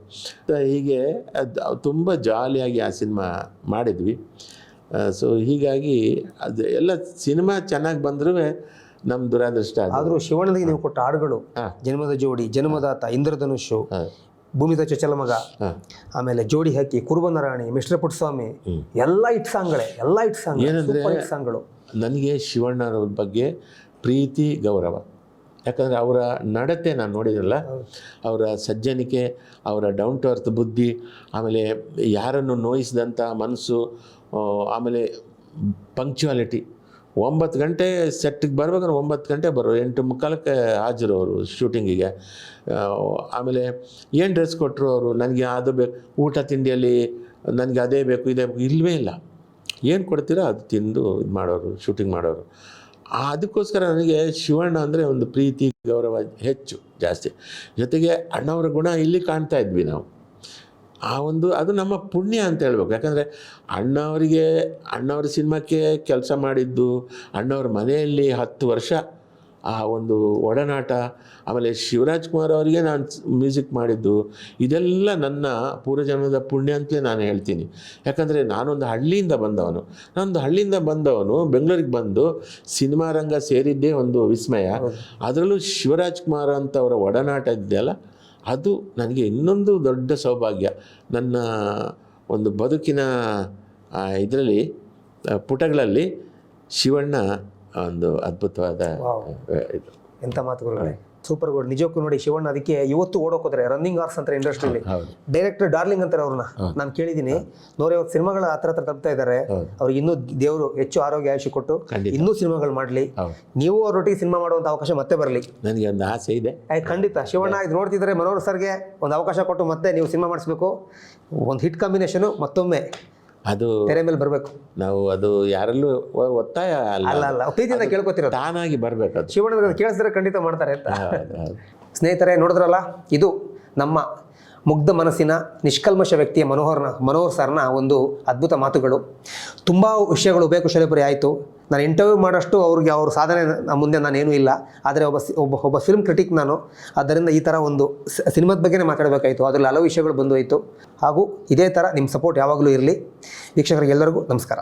ಹೀಗೆ ಅದು ತುಂಬ ಜಾಲಿಯಾಗಿ ಆ ಸಿನಿಮಾ ಮಾಡಿದ್ವಿ. ಸೊ ಹೀಗಾಗಿ ಅದು ಎಲ್ಲ ಸಿನಿಮಾ ಚೆನ್ನಾಗಿ ಬಂದರೂ ನಮ್ಮ ದುರಾದೃಷ್ಟ. ಆದರೂ ಶಿವಣ್ಣನಿಗೆ ನೀವು ಕೊಟ್ಟ ಹಾಡುಗಳು, ಜನ್ಮದ ಜೋಡಿ, ಜನ್ಮದಾತ, ಇಂದ್ರಧನುಷು, ಭೂಮಿದ ಚೊಚ್ಚಲ ಮಗ, ಆಮೇಲೆ ಜೋಡಿ ಹಕ್ಕಿ, ಕುರುಬನ ರಾಣಿ, ಮಿಸ್ಟರ್ ಪುಟ್ಟಸ್ವಾಮಿ, ಎಲ್ಲ ಹಿಟ್ ಸಾಂಗ್ಗಳೇ, ಎಲ್ಲ ಹಿಟ್ ಸಾಂಗ್. ಏನಂದರೆ ಸಾಂಗ್ಗಳು ನನಗೆ ಶಿವಣ್ಣವ್ರ ಬಗ್ಗೆ ಪ್ರೀತಿ, ಗೌರವ. ಯಾಕಂದರೆ ಅವರ ನಡತೆ ನಾನು ನೋಡಿದ್ರಲ್ಲ, ಅವರ ಸಜ್ಜನಿಕೆ, ಅವರ ಡೌನ್ ಟು ಅರ್ತ್ ಬುದ್ಧಿ, ಆಮೇಲೆ ಯಾರನ್ನು ನೋಯಿಸಿದಂಥ ಮನಸ್ಸು, ಆಮೇಲೆ ಪಂಕ್ಚುಯಾಲಿಟಿ. 9 ಗಂಟೆ ಸೆಟ್ಟಿಗೆ ಬರ್ಬೇಕಾದ್ರೆ 9 ಗಂಟೆ ಬರೋರು, 8:45ಕ್ಕೆ ಹಾಜರು ಅವರು ಶೂಟಿಂಗಿಗೆ. ಆಮೇಲೆ ಏನು ಡ್ರೆಸ್ ಕೊಟ್ಟರು ಅವರು, ನನಗೆ ಅದು ಬೇಕು, ಊಟ ತಿಂಡಿಯಲ್ಲಿ ನನಗೆ ಅದೇ ಬೇಕು ಇದೇ ಬೇಕು, ಇಲ್ಲವೇ ಇಲ್ಲ. ಏನು ಕೊಡ್ತೀರೋ ಅದು ತಿಂದು ಇದು ಮಾಡೋರು, ಶೂಟಿಂಗ್ ಮಾಡೋರು. ಅದಕ್ಕೋಸ್ಕರ ನನಗೆ ಶಿವಣ್ಣ ಅಂದರೆ ಒಂದು ಪ್ರೀತಿ, ಗೌರವ ಹೆಚ್ಚು, ಜಾಸ್ತಿ. ಜೊತೆಗೆ ಅಣ್ಣವರ ಗುಣ ಇಲ್ಲಿ ಕಾಣ್ತಾ ಇದ್ವಿ ನಾವು. ಅದು ನಮ್ಮ ಪುಣ್ಯ ಅಂತ ಹೇಳ್ಬೇಕು. ಯಾಕಂದರೆ ಅಣ್ಣವ್ರ ಸಿನಿಮಾಕ್ಕೆ ಕೆಲಸ ಮಾಡಿದ್ದು, ಅಣ್ಣವ್ರ ಮನೆಯಲ್ಲಿ 10 ವರ್ಷ ಆ ಒಂದು ಒಡನಾಟ, ಆಮೇಲೆ ಶಿವರಾಜ್ ಕುಮಾರ್ ಅವರಿಗೆ ನಾನು ಮ್ಯೂಸಿಕ್ ಮಾಡಿದ್ದು, ಇದೆಲ್ಲ ನನ್ನ ಪೂರ್ವಜನ್ಮದ ಪುಣ್ಯ ಅಂತಲೇ ನಾನು ಹೇಳ್ತೀನಿ. ಯಾಕಂದರೆ ನಾನೊಂದು ಹಳ್ಳಿಯಿಂದ ಬಂದವನು ಬೆಂಗಳೂರಿಗೆ ಬಂದು ಸಿನಿಮಾ ರಂಗ ಸೇರಿದ್ದೇ ಒಂದು ವಿಸ್ಮಯ. ಅದರಲ್ಲೂ ಶಿವರಾಜ್ ಕುಮಾರ್ ಅಂತವರ ಒಡನಾಟ ಇದೆಯಲ್ಲ, ಅದು ನನಗೆ ಇನ್ನೊಂದು ದೊಡ್ಡ ಸೌಭಾಗ್ಯ. ನನ್ನ ಒಂದು ಬದುಕಿನ ಇದರಲ್ಲಿ ಪುಟಗಳಲ್ಲಿ ಶಿವಣ್ಣ ಒಂದು ಅದ್ಭುತವಾದ ಇದು. ಎಂಥ ಮಾತುಗಳು, ಸೂಪರ್ ಗುಡ್. ನಿಜಕ್ಕೂ ನೋಡಿ ಶಿವಣ್ಣ ಅದಕ್ಕೆ ಇವತ್ತು ಓಡೋಕೋದ್ರೆ ರನ್ನಿಂಗ್ ಆರ್ಸ್ ಅಂತಾರೆ ಇಂಡಸ್ಟ್ರಿಯಲ್ಲಿ. ಡೈರೆಕ್ಟರ್ ಡಾರ್ಲಿಂಗ್ ಅಂತಾರೆ ಅವ್ರನ್ನ, ನಾನು ಕೇಳಿದ್ದೀನಿ. 150 ಸಿನಿಮಾಗಳ ಹತ್ರ ತರ್ತಾ ಇದ್ದಾರೆ. ಅವ್ರಿಗೆ ಇನ್ನೂ ದೇವರು ಹೆಚ್ಚು ಆರೋಗ್ಯ ಆಯುಷ್ಯ ಕೊಟ್ಟು ಇನ್ನೂ ಸಿನಿಮಾಗಳು ಮಾಡಲಿ, ನೀವು ಅವರೊಟ್ಟಿಗೆ ಸಿನಿಮಾ ಮಾಡುವಂಥ ಅವಕಾಶ ಮತ್ತೆ ಬರಲಿ. ನನಗೆ ಒಂದು ಆಸೆ ಇದೆ. ಖಂಡಿತ ಶಿವಣ್ಣ ಇದು ನೋಡ್ತಿದ್ದಾರೆ, ಮನೋಹರ್ ಸರ್ಗೆ ಒಂದು ಅವಕಾಶ ಕೊಟ್ಟು ಮತ್ತೆ ನೀವು ಸಿನಿಮಾ ಮಾಡಿಸ್ಬೇಕು. ಒಂದು ಹಿಟ್ ಕಾಂಬಿನೇಷನು ಮತ್ತೊಮ್ಮೆ ಅದು ತೆರೆ ಮೇಲೆ ಬರಬೇಕು. ನಾವು ಅದು ಯಾರಲ್ಲೂ ಒತ್ತಾಯ ಅಲ್ಲ ಪ್ರೀತಿಯಿಂದ ಕೇಳ್ಕೊತಿರೋದು, ತಾನಾಗಿ ಬರಬೇಕು. ಅದು ಶಿವಣ್ಣ ಕೇಳಿಸಿದ್ರೆ ಖಂಡಿತ ಮಾಡ್ತಾರೆ ಅಂತ. ಸ್ನೇಹಿತರೆ ನೋಡಿದ್ರಲ್ಲ, ಇದು ನಮ್ಮ ಮುಗ್ಧ ಮನಸ್ಸಿನ ನಿಷ್ಕಲ್ಮಶ ವ್ಯಕ್ತಿಯ ಮನೋಹರ್ ಸರ್ನ ಒಂದು ಅದ್ಭುತ ಮಾತುಗಳು. ತುಂಬ ವಿಷಯಗಳು ಕುಶಲಪುರಿ ಆಯಿತು. ನಾನು ಇಂಟರ್ವ್ಯೂ ಮಾಡೋಷ್ಟು ಅವ್ರಿಗೆ ಅವ್ರ ಸಾಧನೆ ಮುಂದೆ ನಾನೇನೂ ಇಲ್ಲ. ಆದರೆ ಒಬ್ಬ ಫಿಲ್ಮ್ ಕ್ರಿಟಿಕ್ ನಾನು. ಆದ್ದರಿಂದ ಈ ಥರ ಒಂದು ಸಿನಿಮಾದ ಬಗ್ಗೆನೇ ಮಾತಾಡಬೇಕಾಯಿತು. ಅದರಲ್ಲಿ ಹಲವು ವಿಷಯಗಳು ಬಂದು ಹೋಯಿತು. ಹಾಗೂ ಇದೇ ಥರ ನಿಮ್ಮ ಸಪೋರ್ಟ್ ಯಾವಾಗಲೂ ಇರಲಿ. ವೀಕ್ಷಕರಿಗೆಲ್ಲರಿಗೂ ನಮಸ್ಕಾರ.